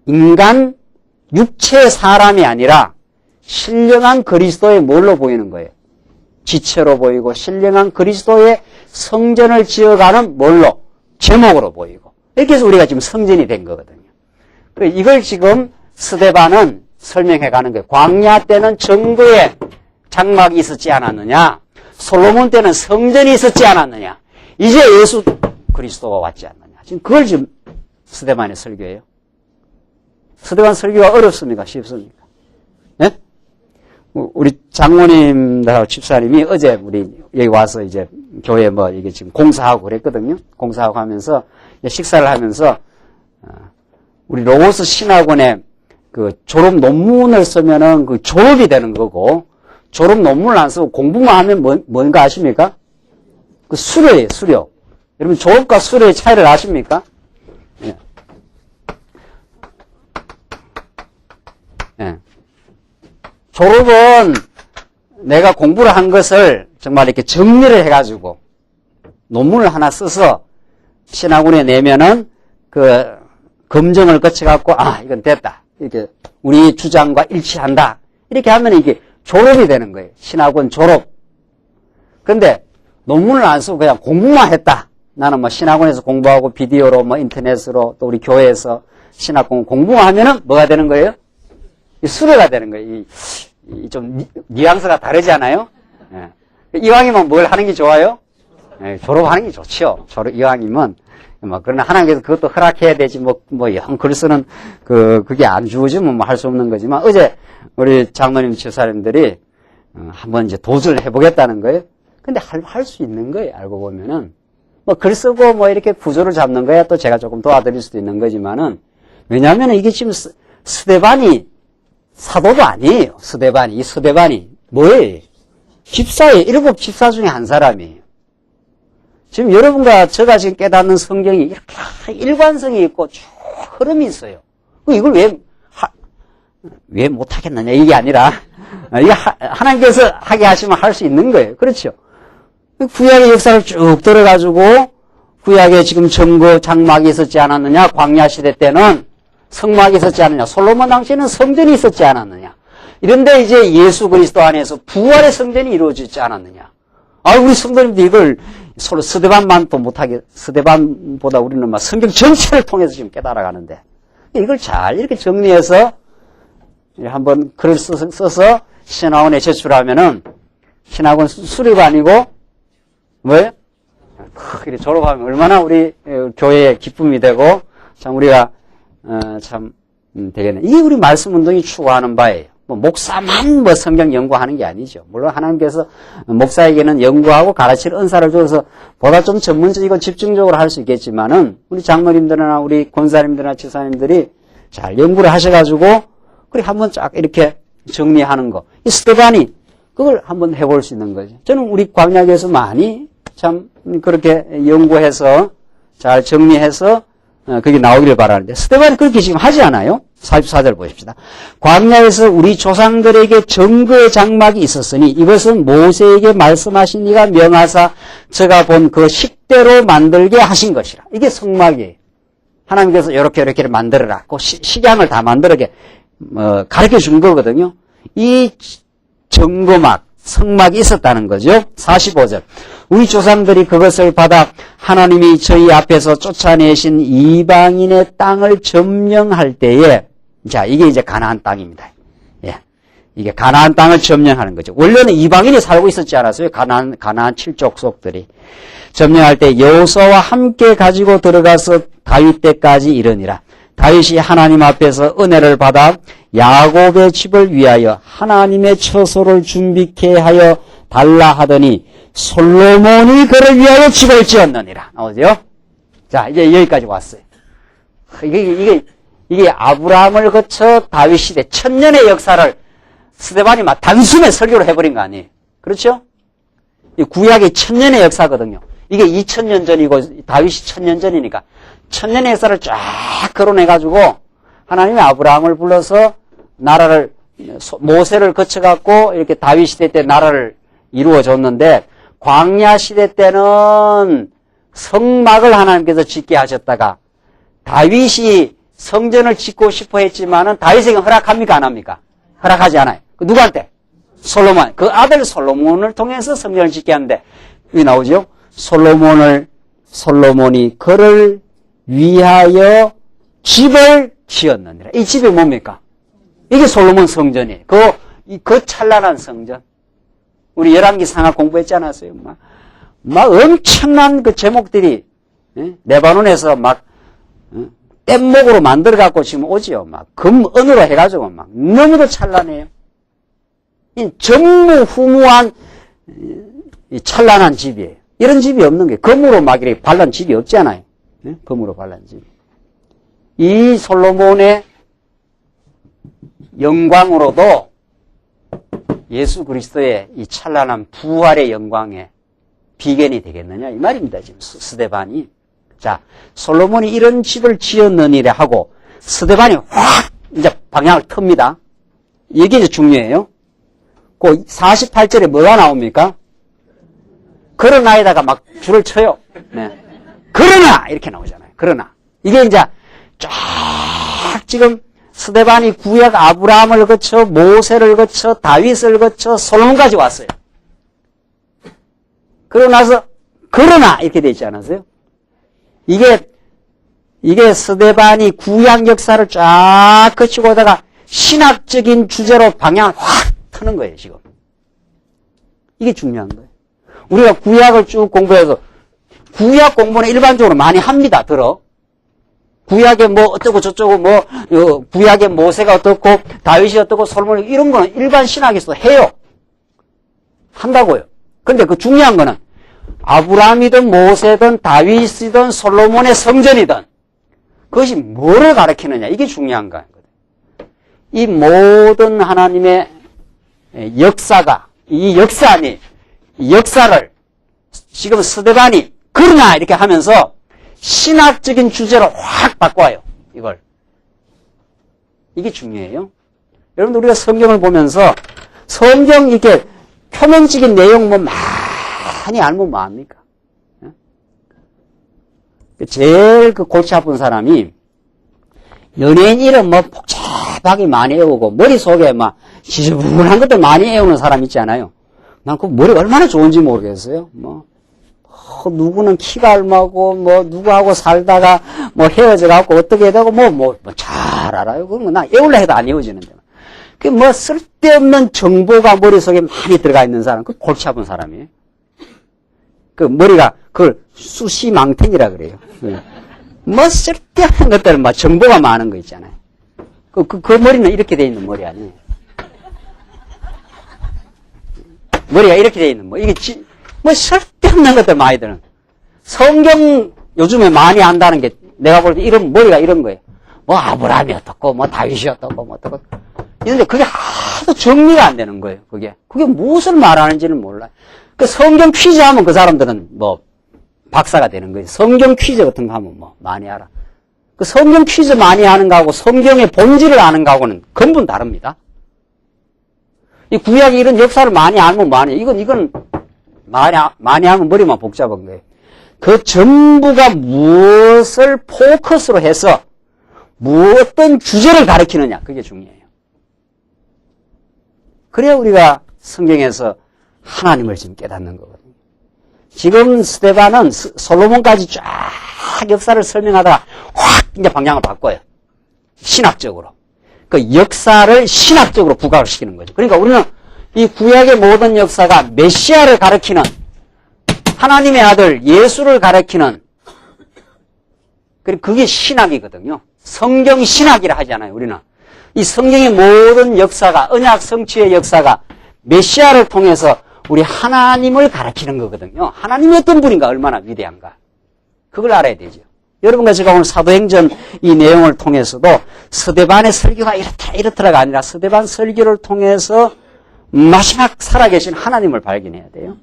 인간, 육체의 사람이 아니라 신령한 그리스도의 뭘로 보이는 거예요? 지체로 보이고 신령한 그리스도의 성전을 지어가는 뭘로? 제목으로 보이고. 이렇게 해서 우리가 지금 성전이 된 거거든요. 이걸 지금 스데반은 설명해 가는 거예요. 광야 때는 정거의 장막이 있었지 않았느냐? 솔로몬 때는 성전이 있었지 않았느냐? 이제 예수 그리스도가 왔지 않느냐? 지금 그걸 지금 스데반의 설교예요. 스데반 설교가 어렵습니까? 쉽습니까? 네? 우리 장모님하고 집사님이 어제 우리 여기 와서 이제 교회 이게 지금 공사하고 그랬거든요. 공사하고 하면서 식사를 하면서 우리 로고스 신학원에 그 졸업 논문을 쓰면은 그 졸업이 되는 거고, 졸업 논문을 안 쓰고 공부만 하면 뭔가 아십니까? 그 수료예요, 수료. 여러분 졸업과 수료의 차이를 아십니까? 예. 예. 졸업은 내가 공부를 한 것을 정말 이렇게 정리를 해가지고 논문을 하나 써서 신학원에 내면은 그 검증을 거쳐갖고 이건 됐다. 이렇게 우리 주장과 일치한다. 이렇게 하면 이게 졸업이 되는 거예요. 신학원 졸업. 그런데 논문을 안 쓰고 그냥 공부만 했다. 나는 신학원에서 공부하고 비디오로 인터넷으로 또 우리 교회에서 신학원 공부만 하면은 뭐가 되는 거예요? 수료가 되는 거예요. 좀 뉘앙스가 다르지 않아요? 예. 이왕이면 뭘 하는 게 좋아요? 예, 졸업하는 게 좋죠. 이왕이면. 그러나 하나님께서 그것도 허락해야 되지, 영 글 쓰는, 그게 안 주어지면 할 수 없는 거지만, 어제 우리 장로님, 집사님들이, 한번 이제 도전을 해보겠다는 거예요. 근데 할 수 있는 거예요, 알고 보면은. 글 쓰고 이렇게 구조를 잡는 거야 또 제가 조금 도와드릴 수도 있는 거지만은, 왜냐하면 이게 지금 스데반이 사도도 아니에요, 스데반이. 이 스데반이 뭐예요? 집사예요. 7 집사 중에 한 사람이에요. 지금 여러분과 제가 지금 깨닫는 성경이 이렇게 일관성이 있고 쭉 흐름이 있어요. 이걸 왜 왜 못하겠느냐 이게 아니라 이게 하나님께서 하게 하시면 할 수 있는 거예요. 그렇죠? 구약의 역사를 쭉 들어가지고 구약에 지금 정거 장막이 있었지 않았느냐, 광야 시대 때는 성막이 있었지 않느냐, 솔로몬 당시에는 성전이 있었지 않았느냐, 이런데 이제 예수 그리스도 안에서 부활의 성전이 이루어지지 않았느냐. 우리 성도님들 이걸 서로 스데반만 또 못하게, 스데반보다 우리는 막 성경 전체를 통해서 지금 깨달아가는데, 이걸 잘 이렇게 정리해서 한번 글을 써서 신학원에 제출하면은 신학원 수료가 아니고 뭐예요? 이렇게 졸업하면 얼마나 우리 교회의 기쁨이 되고 참 우리가 참 되겠네. 이게 우리 말씀 운동이 추구하는 바예요. 뭐 목사만 뭐 성경 연구하는 게 아니죠. 물론 하나님께서 목사에게는 연구하고 가르칠 은사를 줘서 보다 좀 전문적이고 집중적으로 할 수 있겠지만은 우리 장로님들이나 우리 권사님들이나 지사님들이 잘 연구를 하셔가지고 그래 한번 쫙 이렇게 정리하는 거. 이 스테반이 그걸 한번 해볼 수 있는 거죠. 저는 우리 광야교에서 많이 참 그렇게 연구해서 잘 정리해서 그게 나오기를 바라는데 스테반이 그렇게 지금 하지 않아요? 44절 보십시다. 광야에서 우리 조상들에게 정거의 장막이 있었으니 이것은 모세에게 말씀하신 이가 명하사 저가 본 그 식대로 만들게 하신 것이라. 이게 성막이에요. 하나님께서 이렇게 만들어라. 그 식양을 다 만들게 가르쳐 준 거거든요. 이 정거막, 성막이 있었다는 거죠. 45절. 우리 조상들이 그것을 받아 하나님이 저희 앞에서 쫓아내신 이방인의 땅을 점령할 때에, 자, 이게 이제 가나안 땅입니다. 예. 이게 가나안 땅을 점령하는 거죠. 원래는 이방인이 살고 있었지 않았어요? 가나안 7족속들이. 점령할 때 여호수아와 함께 가지고 들어가서 다윗 때까지 이르니라. 다윗이 하나님 앞에서 은혜를 받아 야곱의 집을 위하여 하나님의 처소를 준비케 하여 달라 하더니 솔로몬이 그를 위하여 집을 지었느니라. 나오죠? 자, 이제 여기까지 왔어요. 이게 아브라함을 거쳐 다윗 시대 천년의 역사를 스데반이 막 단숨에 설교를 해버린 거 아니에요. 그렇죠? 이 구약의 천년의 역사거든요. 이게 2000년 전이고 다윗이 1000년 전이니까 천년의 역사를 쫙 거론해가지고 하나님이 아브라함을 불러서 나라를 모세를 거쳐갖고 이렇게 다윗 시대 때 나라를 이루어줬는데 광야 시대 때는 성막을 하나님께서 짓게 하셨다가 다윗이 성전을 짓고 싶어 했지만은 다윗에게 허락합니까 안 합니까? 허락하지 않아요. 누구한테? 솔로몬. 그 아들 솔로몬을 통해서 성전을 짓게 하는데 여기 나오죠? 솔로몬이 그를 위하여 집을 지었느니라. 이 집이 뭡니까? 이게 솔로몬 성전이에요. 그 찬란한 성전. 우리 열왕기 상하 공부했지 않았어요? 막 엄청난 그 제목들이, 레바논에서 막, 뗏목으로 만들어갖고 지금 오지요. 막, 금은으로 해가지고 막, 너무도 찬란해요. 이 전무후무한, 이 찬란한 집이에요. 이런 집이 없는 게, 금으로 막 이렇게 발란 집이 없잖아요. 금으로 발란 집이. 이 솔로몬의 영광으로도 예수 그리스도의 이 찬란한 부활의 영광의 비견이 되겠느냐 이 말입니다. 지금 스데반이. 자, 솔로몬이 이런 집을 지었느니라 하고 스데반이 확 이제 방향을 틉니다. 이게 이제 중요해요. 그 48절에 뭐가 나옵니까? 그러나에다가 막 줄을 쳐요. 네. 그러나 이렇게 나오잖아요. 그러나 이게 이제 쫙 지금 스데반이 구약 아브라함을 거쳐 모세를 거쳐 다윗을 거쳐 솔로몬까지 왔어요. 그러고 나서 그러나 이렇게 돼 있지 않았어요? 이게 스데반이 구약 역사를 쫙 거치고 오다가 신학적인 주제로 방향을 확 트는 거예요, 지금. 이게 중요한 거예요. 우리가 구약을 쭉 공부해서 구약 공부는 일반적으로 많이 합니다. 들어. 구약에 뭐 어떻고 저쩌고 뭐 구약에 모세가 어떻고 다윗이 어떻고 솔로몬이 이런 거는 일반 신학에서 해요. 한다고요. 그런데 그 중요한 거는 아브라함이든 모세든 다윗이든 솔로몬의 성전이든 그것이 뭐를 가리키느냐 이게 중요한 거예요. 이 모든 하나님의 역사가 이 역사를 지금 스데반이 그러나 이렇게 하면서 신학적인 주제로 확 바꿔요. 이걸. 이게 중요해요. 여러분들 우리가 성경을 보면서 성경 이렇게 표면적인 내용 뭐 많이 알면 뭐합니까? 제일 그 골치 아픈 사람이 연예인 이름 뭐 복잡하게 많이 외우고 머릿속에 막 지저분한 것들 많이 외우는 사람 있지 않아요? 난 그 머리가 얼마나 좋은지 모르겠어요. 누구는 키가 얼마고, 누구하고 살다가, 헤어져갖고, 어떻게 되고, 잘 알아요. 그러면 나 외울라 해도 안 외워지는데. 쓸데없는 정보가 머릿속에 많이 들어가 있는 사람, 그 골치 아픈 사람이에요. 그 머리가, 그걸 수시망탱이라 그래요. 쓸데없는 것들, 정보가 많은 거 있잖아요. 그 머리는 이렇게 돼 있는 머리 아니에요. 머리가 이렇게 돼 있는, 이게 쓸데없는 것들 많이 드는. 성경 요즘에 많이 안다는 게 내가 볼 때 머리가 이런 거예요. 아브라함이 어떻고, 다윗이 어떻고, 어떻고. 이런데 그게 하도 정리가 안 되는 거예요, 그게. 그게 무엇을 말하는지는 몰라요. 그 성경 퀴즈 하면 그 사람들은 박사가 되는 거예요. 성경 퀴즈 같은 거 하면 많이 알아. 그 성경 퀴즈 많이 하는 거하고 성경의 본질을 아는 거하고는根本 다릅니다. 이 구약이 이런 역사를 많이 알면 많이, 이건 많이 하면 머리만 복잡한 거예요. 그 전부가 무엇을 포커스로 해서 어떤 주제를 가리키느냐, 그게 중요해요. 그래야 우리가 성경에서 하나님을 지금 깨닫는 거거든요. 지금 스데반은 솔로몬까지 쫙 역사를 설명하다가 확 이제 방향을 바꿔요. 신학적으로. 그 역사를 신학적으로 부각을 시키는 거죠. 그러니까 우리는 이 구약의 모든 역사가 메시아를 가리키는 하나님의 아들 예수를 가리키는 그게 신학이거든요. 성경 신학이라 하잖아요. 우리는 이 성경의 모든 역사가 언약 성취의 역사가 메시아를 통해서 우리 하나님을 가리키는 거거든요. 하나님이 어떤 분인가 얼마나 위대한가 그걸 알아야 되죠. 여러분과 제가 오늘 사도행전 이 내용을 통해서도 스데반의 설교가 이렇더라가 아니라 스데반 설교를 통해서 마지막 살아계신 하나님을 발견해야 돼요.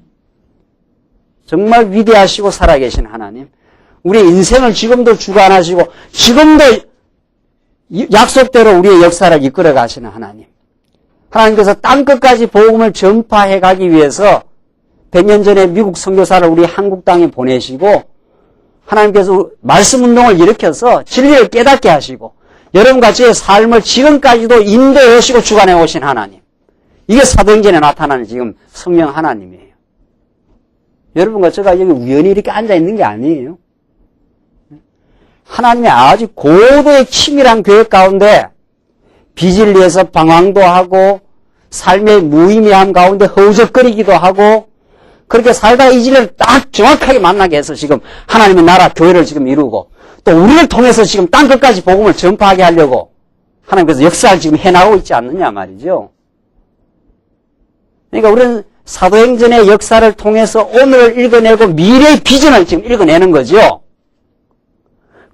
정말 위대하시고 살아계신 하나님. 우리 인생을 지금도 주관하시고 지금도 약속대로 우리의 역사를 이끌어 가시는 하나님. 하나님께서 땅끝까지 복음을 전파해 가기 위해서 100년 전에 미국 선교사를 우리 한국 땅에 보내시고 하나님께서 말씀 운동을 일으켜서 진리를 깨닫게 하시고 여러분과 저의 삶을 지금까지도 인도해 오시고 주관해 오신 하나님. 이게 사도행전에 나타나는 지금 성령 하나님이에요. 여러분과 제가 여기 우연히 이렇게 앉아있는 게 아니에요. 하나님의 아주 고도의 치밀한 계획 가운데 빚을 위해서 방황도 하고 삶의 무의미함 가운데 허우적거리기도 하고 그렇게 살다가 이 진리를 딱 정확하게 만나게 해서 지금 하나님의 나라 교회를 지금 이루고 또 우리를 통해서 지금 땅끝까지 복음을 전파하게 하려고 하나님께서 역사를 지금 해나가고 있지 않느냐 말이죠. 그러니까 우리는 사도행전의 역사를 통해서 오늘을 읽어내고 미래의 비전을 지금 읽어내는 거죠.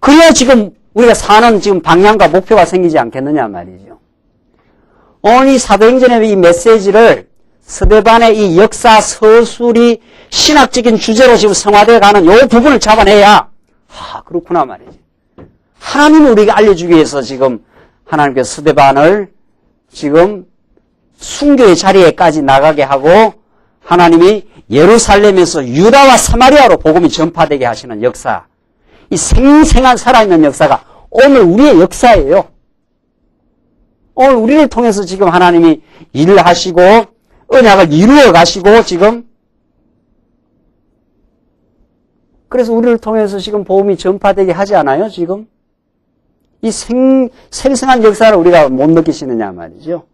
그래야 지금 우리가 사는 지금 방향과 목표가 생기지 않겠느냐 말이죠. 오늘 이 사도행전의 이 메시지를 스데반의 이 역사 서술이 신학적인 주제로 지금 성화되어 가는 이 부분을 잡아내야 그렇구나 말이지. 하나님을 우리에게 알려주기 위해서 지금 하나님께서 스데반을 지금 순교의 자리에까지 나가게 하고 하나님이 예루살렘에서 유다와 사마리아로 복음이 전파되게 하시는 역사. 이 생생한 살아있는 역사가 오늘 우리의 역사예요. 오늘 우리를 통해서 지금 하나님이 일을 하시고 언약을 이루어 가시고 지금 그래서 우리를 통해서 지금 복음이 전파되게 하지 않아요? 지금 이 생생한 역사를 우리가 못 느끼시느냐 말이죠.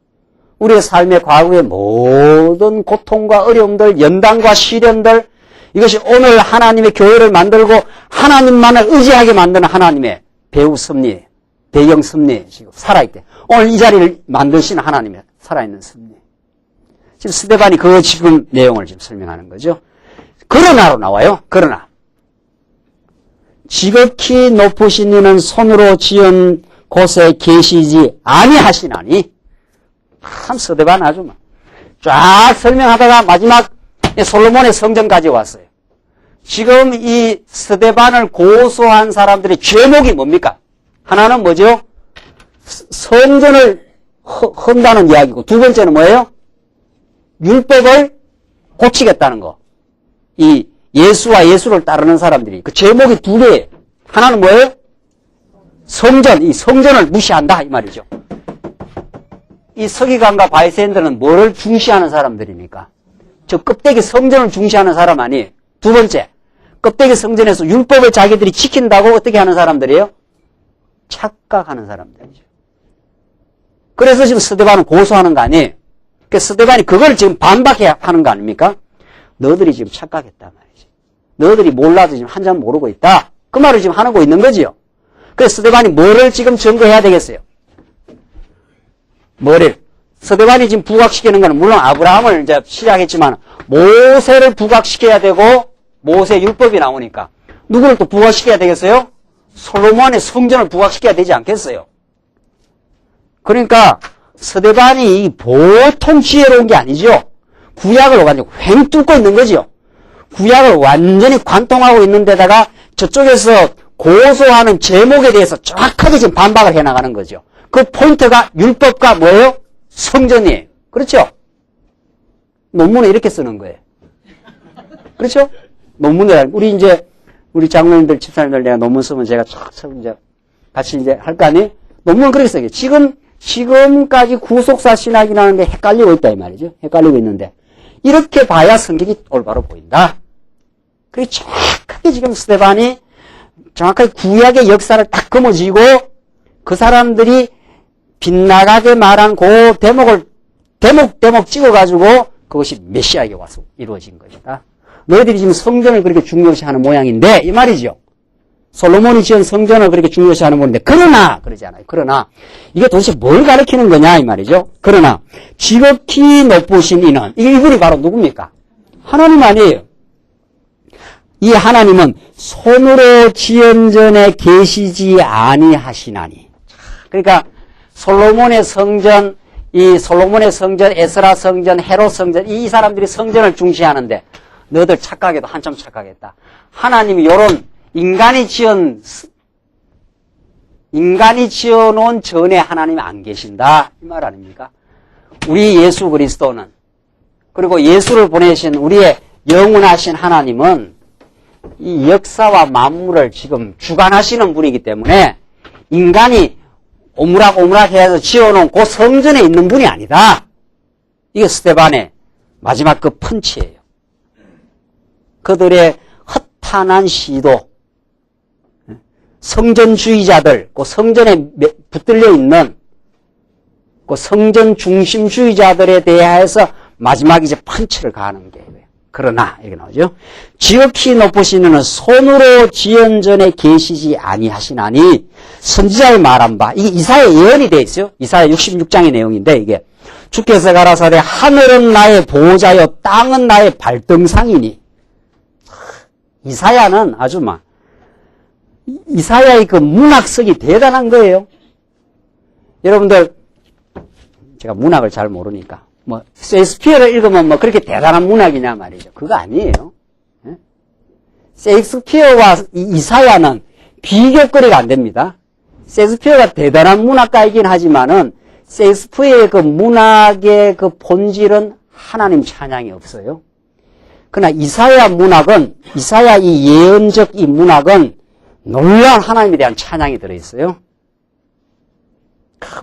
우리의 삶의 과거의 모든 고통과 어려움들, 연단과 시련들 이것이 오늘 하나님의 교회를 만들고 하나님만을 의지하게 만드는 하나님의 배후 섭리, 배경 섭리 지금 살아있게 오늘 이 자리를 만드신 하나님의 살아있는 섭리. 지금 스데반이 그 지금 내용을 지금 설명하는 거죠. 그러나로 나와요. 그러나 지극히 높으신 이는 손으로 지은 곳에 계시지 아니하시나니 참 스데반 아주 쫙 설명하다가 마지막 솔로몬의 성전까지 왔어요. 지금 이 스데반을 고소한 사람들의 죄목이 뭡니까? 하나는 뭐죠? 성전을 헌다는 이야기고, 두 번째는 뭐예요? 율법을 고치겠다는 거. 이 예수와 예수를 따르는 사람들이 그 제목이 두 개예요. 하나는 뭐예요? 성전, 이 성전을 무시한다 이 말이죠. 이 서기관과 바리새인들은 뭐를 중시하는 사람들입니까? 저 껍데기 성전을 중시하는 사람 아니에요. 두 번째, 껍데기 성전에서 율법을 자기들이 지킨다고 어떻게 하는 사람들이에요? 착각하는 사람들이죠. 그래서 지금 스데반은 고소하는 거 아니에요. 그 스데반이 그걸 지금 반박해야 하는 거 아닙니까? 너들이 지금 착각했단 말이지. 너들이 몰라도 지금 한참 모르고 있다. 그 말을 지금 하고 있는 거지요. 그래서 스데반이 뭐를 지금 증거해야 되겠어요? 뭐를? 스데반이 지금 부각시키는 거는 물론 아브라함을 이제 시작했지만 모세를 부각시켜야 되고 모세 율법이 나오니까 누구를 또 부각시켜야 되겠어요? 솔로몬의 성전을 부각시켜야 되지 않겠어요? 그러니까 스데반이 보통 지혜로운 게 아니죠. 구약을 완전히 횡 뚫고 있는 거죠. 구약을 완전히 관통하고 있는 데다가 저쪽에서 고소하는 제목에 대해서 정확하게 지금 반박을 해나가는 거죠. 그 포인트가 율법과 뭐예요? 성전이에요. 그렇죠? 논문에 이렇게 쓰는 거예요. 그렇죠? 논문에, 우리 장로님들, 집사님들 내가 논문 쓰면 제가 촥촥 이제 같이 이제 할 거 아니에요? 논문은 그렇게 써요. 지금까지 구속사 신학이라는 게 헷갈리고 있다, 이 말이죠. 헷갈리고 있는데. 이렇게 봐야 성경이 올바로 보인다. 그리고 정확하게 지금 스데반이 정확하게 구약의 역사를 딱 거머쥐고 그 사람들이 빗나가게 말한 그 대목을 대목 찍어가지고 그것이 메시아에게 와서 이루어진 것이다. 너희들이 지금 성전을 그렇게 중요시하는 모양인데 이 말이죠. 솔로몬이 지은 성전을 그렇게 중요시하는 모양인데 그러나 그러지 않아요. 그러나 이게 도대체 뭘 가리키는 거냐 이 말이죠. 그러나 지극히 높으신 이는 이분이 바로 누굽니까? 하나님 아니에요. 이 하나님은 손으로 지은 전에 계시지 아니하시나니. 그러니까 솔로몬의 성전, 에스라 성전, 헤롯 성전, 이 사람들이 성전을 중시하는데 너희들 착각해도 한참 착각했다. 하나님이 요런 인간이 지어놓은 전에 하나님이 안 계신다. 이 말 아닙니까? 우리 예수 그리스도는, 그리고 예수를 보내신 우리의 영원하신 하나님은 이 역사와 만물을 지금 주관하시는 분이기 때문에 인간이 오므락오므락 해서 지어놓은 그 성전에 있는 분이 아니다. 이게 스데반의 마지막 그 펀치예요. 그들의 허탄한 시도, 성전주의자들, 그 성전에 붙들려 있는 그 성전 중심주의자들에 대해서 마지막 이제 펀치를 가하는 게 그러나 이렇게 나오죠. 지극히 높으시는 손으로 지은 전에 계시지 아니하시나니 선지자의 말한 바 이게 이사야 예언이 되어 있어요. 이사야 66장의 내용인데 이게 주께서 가라사대 하늘은 나의 보호자여 땅은 나의 발등상이니. 이사야는 아주 이사야의 그 문학성이 대단한 거예요. 여러분들 제가 문학을 잘 모르니까 셰익스피어를 읽으면 그렇게 대단한 문학이냐 말이죠. 그거 아니에요. 셰익스피어와 이사야는 비교거리가 안 됩니다. 셰익스피어가 대단한 문학가이긴 하지만은 셰익스피어의 그 문학의 그 본질은 하나님 찬양이 없어요. 그러나 이사야 이 예언적 이 문학은 놀라운 하나님에 대한 찬양이 들어있어요.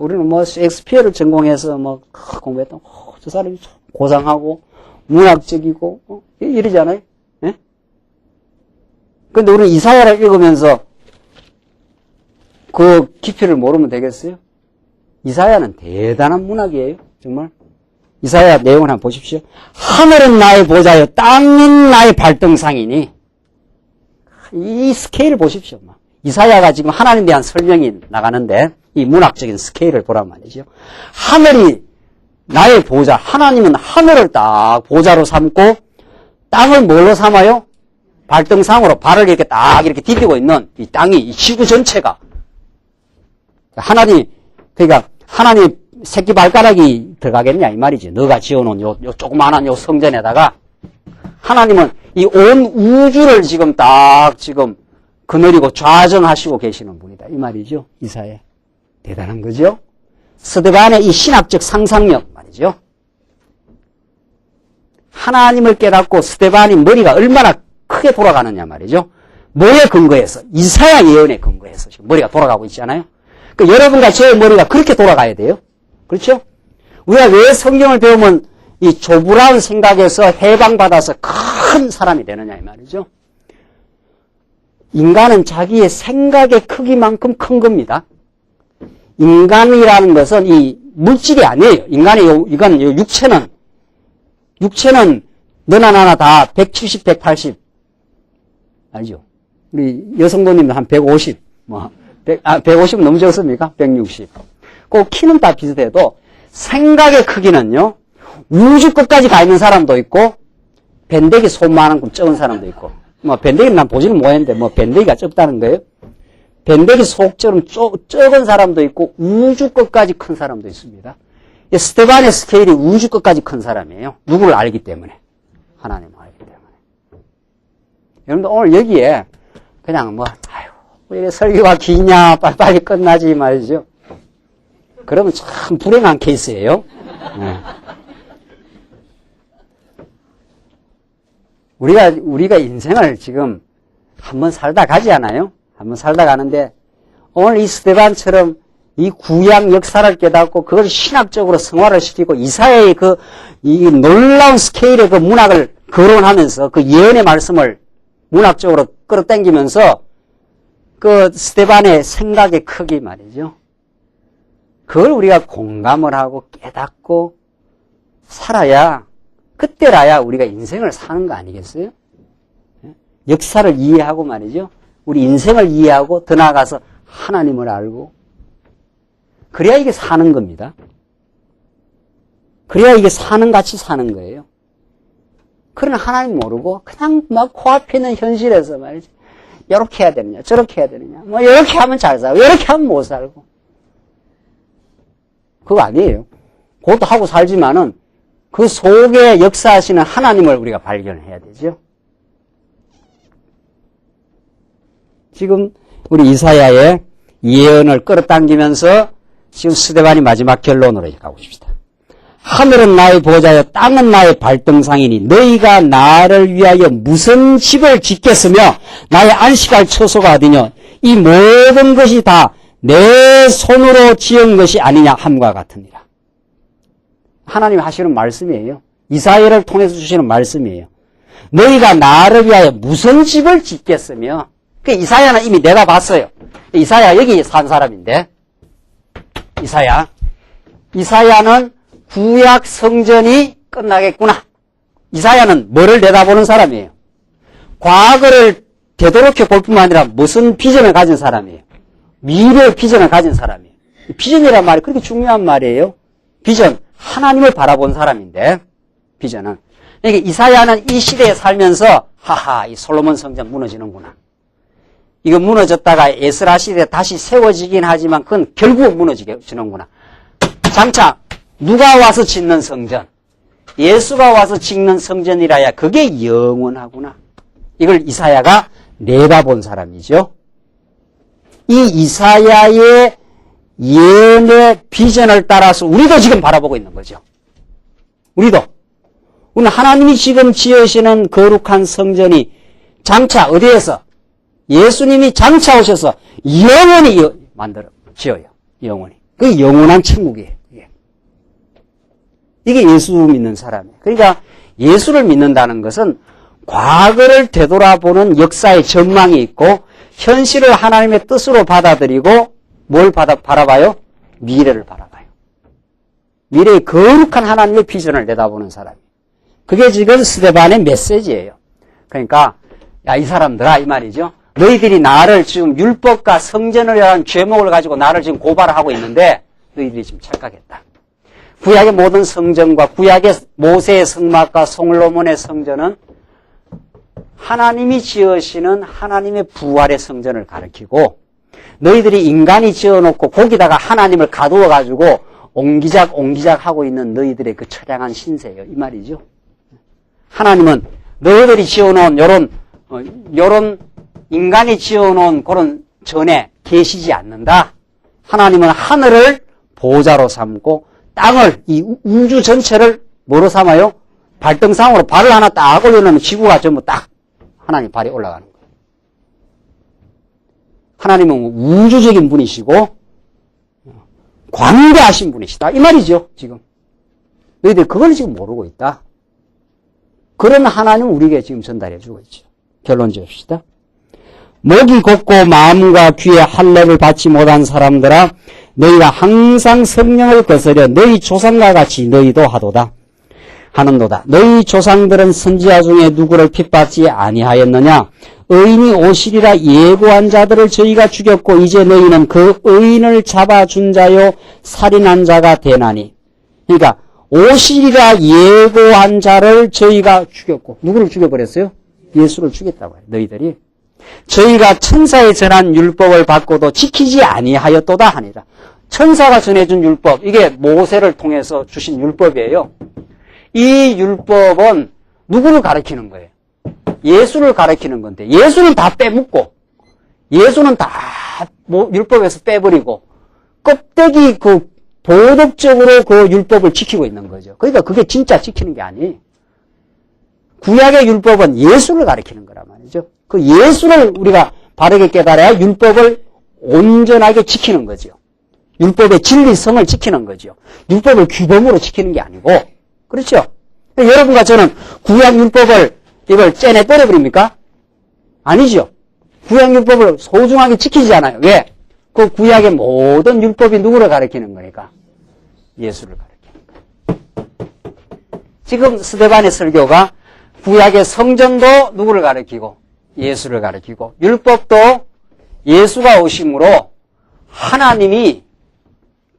우리는 셰익스피어를 전공해서 공부했던 저 사람이 고상하고 문학적이고 이러잖아요. 예? 그런데 우리는 이사야를 읽으면서 그 깊이를 모르면 되겠어요? 이사야는 대단한 문학이에요. 정말. 이사야 내용을 한번 보십시오. 하늘은 나의 보좌여 땅은 나의 발등상이니. 이 스케일을 보십시오. 이사야가 지금 하나님에 대한 설명이 나가는데 이 문학적인 스케일을 보란 말이죠. 하늘이 나의 보좌, 하나님은 하늘을 딱 보좌로 삼고 땅을 뭘로 삼아요? 발등상으로 발을 이렇게 딱 이렇게 디디고 있는 이 땅이 이 지구 전체가 그러니까 하나님 새끼 발가락이 들어가겠냐 이 말이지. 너가 지어놓은 요 조그마한 요 성전에다가 하나님은 이 온 우주를 지금 그늘이고 좌정하시고 계시는 분이다 이 말이죠. 이사야. 대단한 거죠. 스데반의 이 신학적 상상력 말이죠. 하나님을 깨닫고 스데반이 머리가 얼마나 크게 돌아가느냐 말이죠. 뭐에 근거해서? 이사야 예언에 근거해서 지금 머리가 돌아가고 있잖아요. 그 여러분과 저의 머리가 그렇게 돌아가야 돼요. 그렇죠? 우리가 왜 성경을 배우면 이 조불한 생각에서 해방받아서 큰 사람이 되느냐 이 말이죠. 인간은 자기의 생각의 크기만큼 큰 겁니다. 인간이라는 것은 이 물질이 아니에요. 이건 육체는 너나 나나 다 170, 180 알죠? 우리 여성분님도 한 150, 150은 너무 적습니까? 160. 그 키는 다 비슷해도 생각의 크기는요, 우주 끝까지 가 있는 사람도 있고, 밴데기 손만큼 적은 사람도 있고, 밴데기는 난 보지는 못했는데, 밴데기가 적다는 거예요. 밴데기 속처럼 적은 사람도 있고, 우주 끝까지 큰 사람도 있습니다. 스데반의 스케일이 우주 끝까지 큰 사람이에요. 누구를 알기 때문에. 하나님을 알기 때문에. 여러분들 오늘 여기에 그냥 왜 이래 설교가 기냐, 빨리빨리 끝나지 말이죠. 그러면 참 불행한 케이스예요. 네. 우리가 인생을 지금 한번 살다 가지 않아요? 한번 살다 가는데, 오늘 이 스데반처럼 이 구약 역사를 깨닫고 그걸 신학적으로 성화를 시키고 이사야의 이 놀라운 스케일의 그 문학을 거론하면서 그 예언의 말씀을 문학적으로 끌어당기면서 그 스데반의 생각의 크기 말이죠. 그걸 우리가 공감을 하고 깨닫고 살아야, 그때라야 우리가 인생을 사는 거 아니겠어요? 역사를 이해하고 말이죠. 우리 인생을 이해하고 더 나아가서 하나님을 알고 그래야 이게 사는 겁니다. 그래야 이게 같이 사는 거예요. 그러나 하나님 모르고 그냥 코앞에 있는 현실에서 말이지. 이렇게 해야 되느냐, 저렇게 해야 되느냐. 이렇게 하면 잘 살고, 이렇게 하면 못 살고. 그거 아니에요. 그것도 하고 살지만은 그 속에 역사하시는 하나님을 우리가 발견해야 되죠. 지금 우리 이사야의 예언을 끌어당기면서 지금 스데반이 마지막 결론으로 가고 싶습니다. 하늘은 나의 보좌여 땅은 나의 발등상이니 너희가 나를 위하여 무슨 집을 짓겠으며 나의 안식할 처소가 어디냐. 이 모든 것이 다 내 손으로 지은 것이 아니냐 함과 같으니라. 하나님이 하시는 말씀이에요. 이사야를 통해서 주시는 말씀이에요. 너희가 나를 위하여 무슨 집을 짓겠으며, 그 이사야는 이미 내다봤어요. 이사야 여기 산 사람인데, 이사야는 구약 성전이 끝나겠구나. 이사야는 뭐를 내다보는 사람이에요? 과거를 되도록해 볼 뿐만 아니라 무슨 비전을 가진 사람이에요? 미래의 비전을 가진 사람이에요. 비전이란 말이 그렇게 중요한 말이에요. 비전, 하나님을 바라본 사람인데, 비전은. 그러니까 이사야는 이 시대에 살면서 이 솔로몬 성전 무너지는구나. 이거 무너졌다가 에스라 시대에 다시 세워지긴 하지만 그건 결국 무너지는구나. 장차 누가 와서 짓는 성전, 예수가 와서 짓는 성전이라야 그게 영원하구나. 이걸 이사야가 내다본 사람이죠. 이 이사야의 예언의 비전을 따라서 우리도 지금 바라보고 있는 거죠. 우리는 하나님이 지금 지으시는 거룩한 성전이 장차 어디에서? 예수님이 장차 오셔서 영원히 지어요. 영원히. 그게 영원한 천국이에요. 이게 예수 믿는 사람이에요. 그러니까 예수를 믿는다는 것은 과거를 되돌아보는 역사의 전망이 있고 현실을 하나님의 뜻으로 받아들이고 뭘 바라봐요? 미래를 바라봐요. 미래의 거룩한 하나님의 비전을 내다보는 사람이에요. 그게 지금 스데반의 메시지예요. 그러니까 이 사람들아 이 말이죠. 너희들이 나를 지금 율법과 성전을 위한 죄목을 가지고 나를 지금 고발하고 있는데 너희들이 지금 착각했다. 구약의 모든 성전과 구약의 모세의 성막과 솔로몬의 성전은 하나님이 지으시는 하나님의 부활의 성전을 가리키고 너희들이 인간이 지어놓고 거기다가 하나님을 가두어가지고 옹기작 하고 있는 너희들의 그 처량한 신세예요. 이 말이죠. 하나님은 너희들이 지어놓은 요런 인간이 지어놓은 그런 전에 계시지 않는다. 하나님은 하늘을 보좌로 삼고 땅을, 이 우주 전체를 뭐로 삼아요? 발등상으로 발을 하나 딱 올려놓으면 지구가 전부 딱 하나님 발이 올라가는 거예요. 하나님은 우주적인 분이시고 광대하신 분이시다. 이 말이죠, 지금. 너희들 그걸 지금 모르고 있다. 그런 하나님을 우리에게 지금 전달해 주고 있죠. 결론 지읍시다. 목이 곱고 마음과 귀에 할례를 받지 못한 사람들아, 너희가 항상 성령을 거스려 너희 조상과 같이 너희도 하는도다. 너희 조상들은 선지자 중에 누구를 핍받지 아니하였느냐? 의인이 오시리라 예고한 자들을 저희가 죽였고 이제 너희는 그 의인을 잡아준 자요 살인한 자가 되나니. 그러니까 오시리라 예고한 자를 저희가 죽였고, 누구를 죽여버렸어요? 예수를 죽였다고 해요. 너희들이. 저희가 천사에 전한 율법을 받고도 지키지 아니하였도다 하니라. 천사가 전해준 율법, 이게 모세를 통해서 주신 율법이에요. 이 율법은 누구를 가리키는 거예요? 예수를 가리키는 건데, 예수는 다 빼먹고, 예수는 다 율법에서 빼버리고, 껍데기 도덕적으로 그 율법을 지키고 있는 거죠. 그러니까 그게 진짜 지키는 게 아니에요. 구약의 율법은 예수를 가리키는 거란 말이죠. 그 예수를 우리가 바르게 깨달아야 율법을 온전하게 지키는 거죠. 율법의 진리성을 지키는 거죠. 율법을 규범으로 지키는 게 아니고. 그렇죠? 여러분과 저는 구약 율법을 이걸 째내 버려버립니까? 아니죠. 구약 율법을 소중하게 지키지 않아요. 왜? 그 구약의 모든 율법이 누구를 가리키는 거니까? 예수를 가리키는 거예요. 지금 스데반의 설교가 구약의 성전도 누구를 가리키고 예수를 가리키고 율법도 예수가 오심으로 하나님이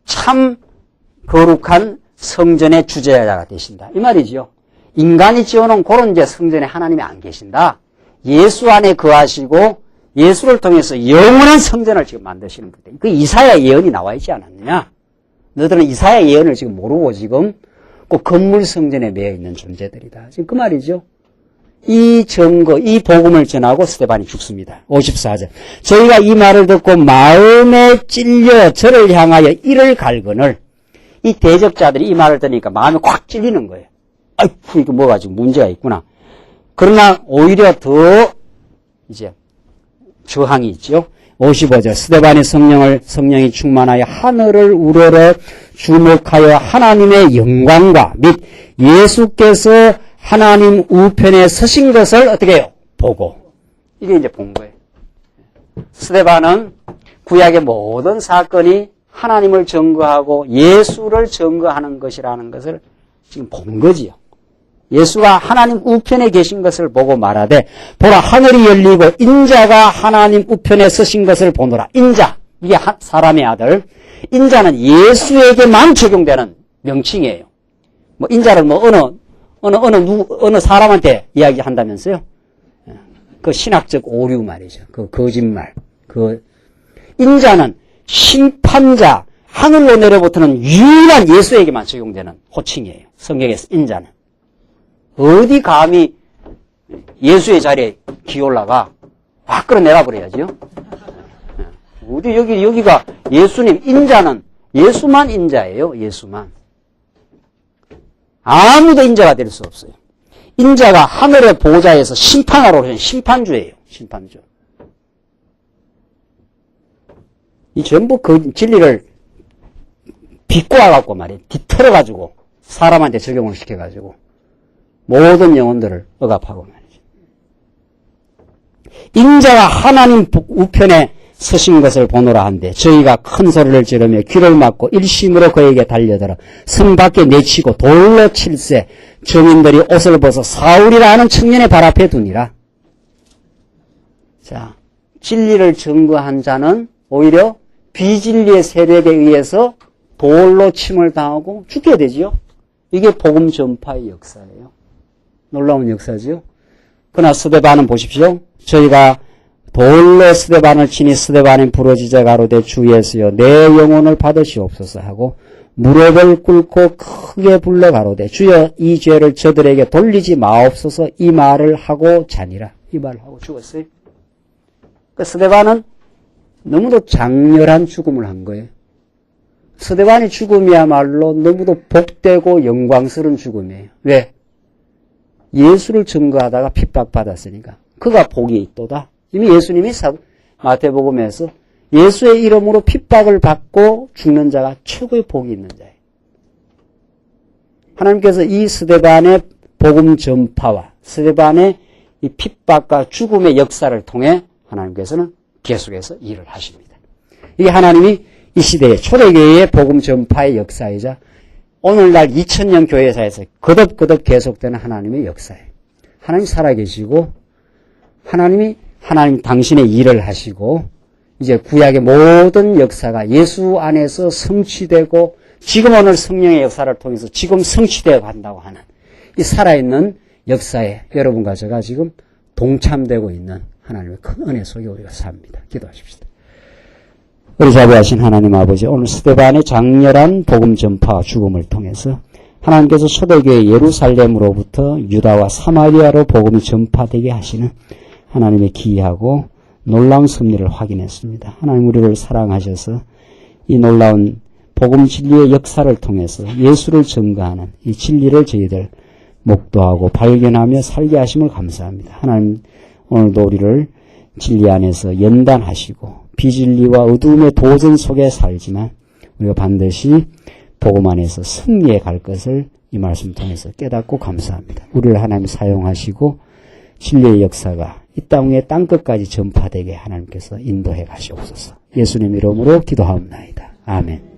참 거룩한 성전의 주재자가 되신다. 이 말이죠. 인간이 지어놓은 그런 이제 성전에 하나님이 안 계신다. 예수 안에 거하시고 예수를 통해서 영원한 성전을 지금 만드시는 분들. 그 이사야 예언이 나와 있지 않았느냐? 너희들은 이사야 예언을 지금 모르고 지금 꼭 건물 성전에 매여 있는 존재들이다. 지금 그 말이죠. 이 증거, 이 복음을 전하고 스데반이 죽습니다. 54절. 저희가 이 말을 듣고 마음에 찔려 저를 향하여 이를 갈거늘. 이 대적자들이 이 말을 들으니까 마음이 콱 찔리는 거예요. 아이쿠, 이거 뭐가 지금 문제가 있구나. 그러나 오히려 더 이제 저항이 있죠. 55절. 스데반의 성령이 충만하여 하늘을 우러러 주목하여 하나님의 영광과 및 예수께서 하나님 우편에 서신 것을 어떻게 해요? 보고. 이게 이제 본 거예요. 스데반은 구약의 모든 사건이 하나님을 증거하고 예수를 증거하는 것이라는 것을 지금 본 거지요. 예수가 하나님 우편에 계신 것을 보고 말하되 보라 하늘이 열리고 인자가 하나님 우편에 서신 것을 보노라. 인자, 이게 사람의 아들. 인자는 예수에게만 적용되는 명칭이에요. 뭐 인자를 뭐 어느 사람한테 이야기한다면서요? 그 신학적 오류 말이죠. 그 거짓말. 그 인자는 심판자, 하늘로 내려부터는 유일한 예수에게만 적용되는 호칭이에요. 성경에서 인자는. 어디 감히 예수의 자리에 기올라가 확 끌어내가 버려야지요. 어디 여기가 예수님 인자는 예수만 인자예요. 예수만. 아무도 인자가 될 수 없어요. 인자가 하늘의 보좌에서 심판하러 오신 심판주예요. 심판주. 이 전부 그 진리를 비꼬아갖고 말이에요. 뒤틀어가지고 사람한테 적용을 시켜가지고 모든 영혼들을 억압하고 말이죠. 인자가 하나님 우편에 서신 것을 보노라 한데 저희가 큰 소리를 지르며 귀를 막고 일심으로 그에게 달려들어 성 밖에 내치고 돌로 칠세 정인들이 옷을 벗어 사울이라 하는 청년의 발 앞에 두니라. 자, 진리를 증거한 자는 오히려 비진리의 세력에 의해서 돌로 침을 당하고 죽게 되지요. 이게 복음 전파의 역사예요. 놀라운 역사죠. 그러나 스데반은 보십시오. 저희가 돌로 스데반을 치니 스데반은 부러지자 가로되 주 예수여 내 영혼을 받으시옵소서 하고 무릎을 꿇고 크게 불러 가로되 주여 이 죄를 저들에게 돌리지 마옵소서 이 말을 하고 자니라. 이 말을 하고 죽었어요. 그 스데반은 너무도 장렬한 죽음을 한 거예요. 스데반의 죽음이야말로 너무도 복되고 영광스러운 죽음이에요. 왜? 예수를 증거하다가 핍박받았으니까. 그가 복이 있도다. 이미 예수님이 마태복음에서 예수의 이름으로 핍박을 받고 죽는 자가 최고의 복이 있는 자예요. 하나님께서 이 스데반의 복음 전파와 스데반의 이 핍박과 죽음의 역사를 통해 하나님께서는 계속해서 일을 하십니다. 이게 하나님이 이 시대의 초대교회의 복음 전파의 역사이자 오늘날 2000년 교회사에서 거듭거듭 계속되는 하나님의 역사예요. 하나님 살아계시고 하나님 당신의 일을 하시고 이제 구약의 모든 역사가 예수 안에서 성취되고 지금 오늘 성령의 역사를 통해서 지금 성취되어 간다고 하는 이 살아있는 역사에 여러분과 제가 지금 동참되고 있는 하나님의 큰 은혜 속에 우리가 삽니다. 기도하십시다. 우리 자비하신 하나님 아버지, 오늘 스데반의 장렬한 복음 전파와 죽음을 통해서 하나님께서 초대교회 예루살렘으로부터 유다와 사마리아로 복음이 전파되게 하시는 하나님의 기이하고 놀라운 섭리를 확인했습니다. 하나님 우리를 사랑하셔서 이 놀라운 복음 진리의 역사를 통해서 예수를 증거하는 이 진리를 저희들 목도하고 발견하며 살게 하심을 감사합니다. 하나님 오늘도 우리를 진리 안에서 연단하시고 비진리와 어두움의 도전 속에 살지만 우리가 반드시 복음 안에서 승리해 갈 것을 이 말씀 통해서 깨닫고 감사합니다. 우리를 하나님 사용하시고 진리의 역사가 이 땅의 땅끝까지 전파되게 하나님께서 인도해 가시옵소서. 예수님 이름으로 기도하옵나이다. 아멘.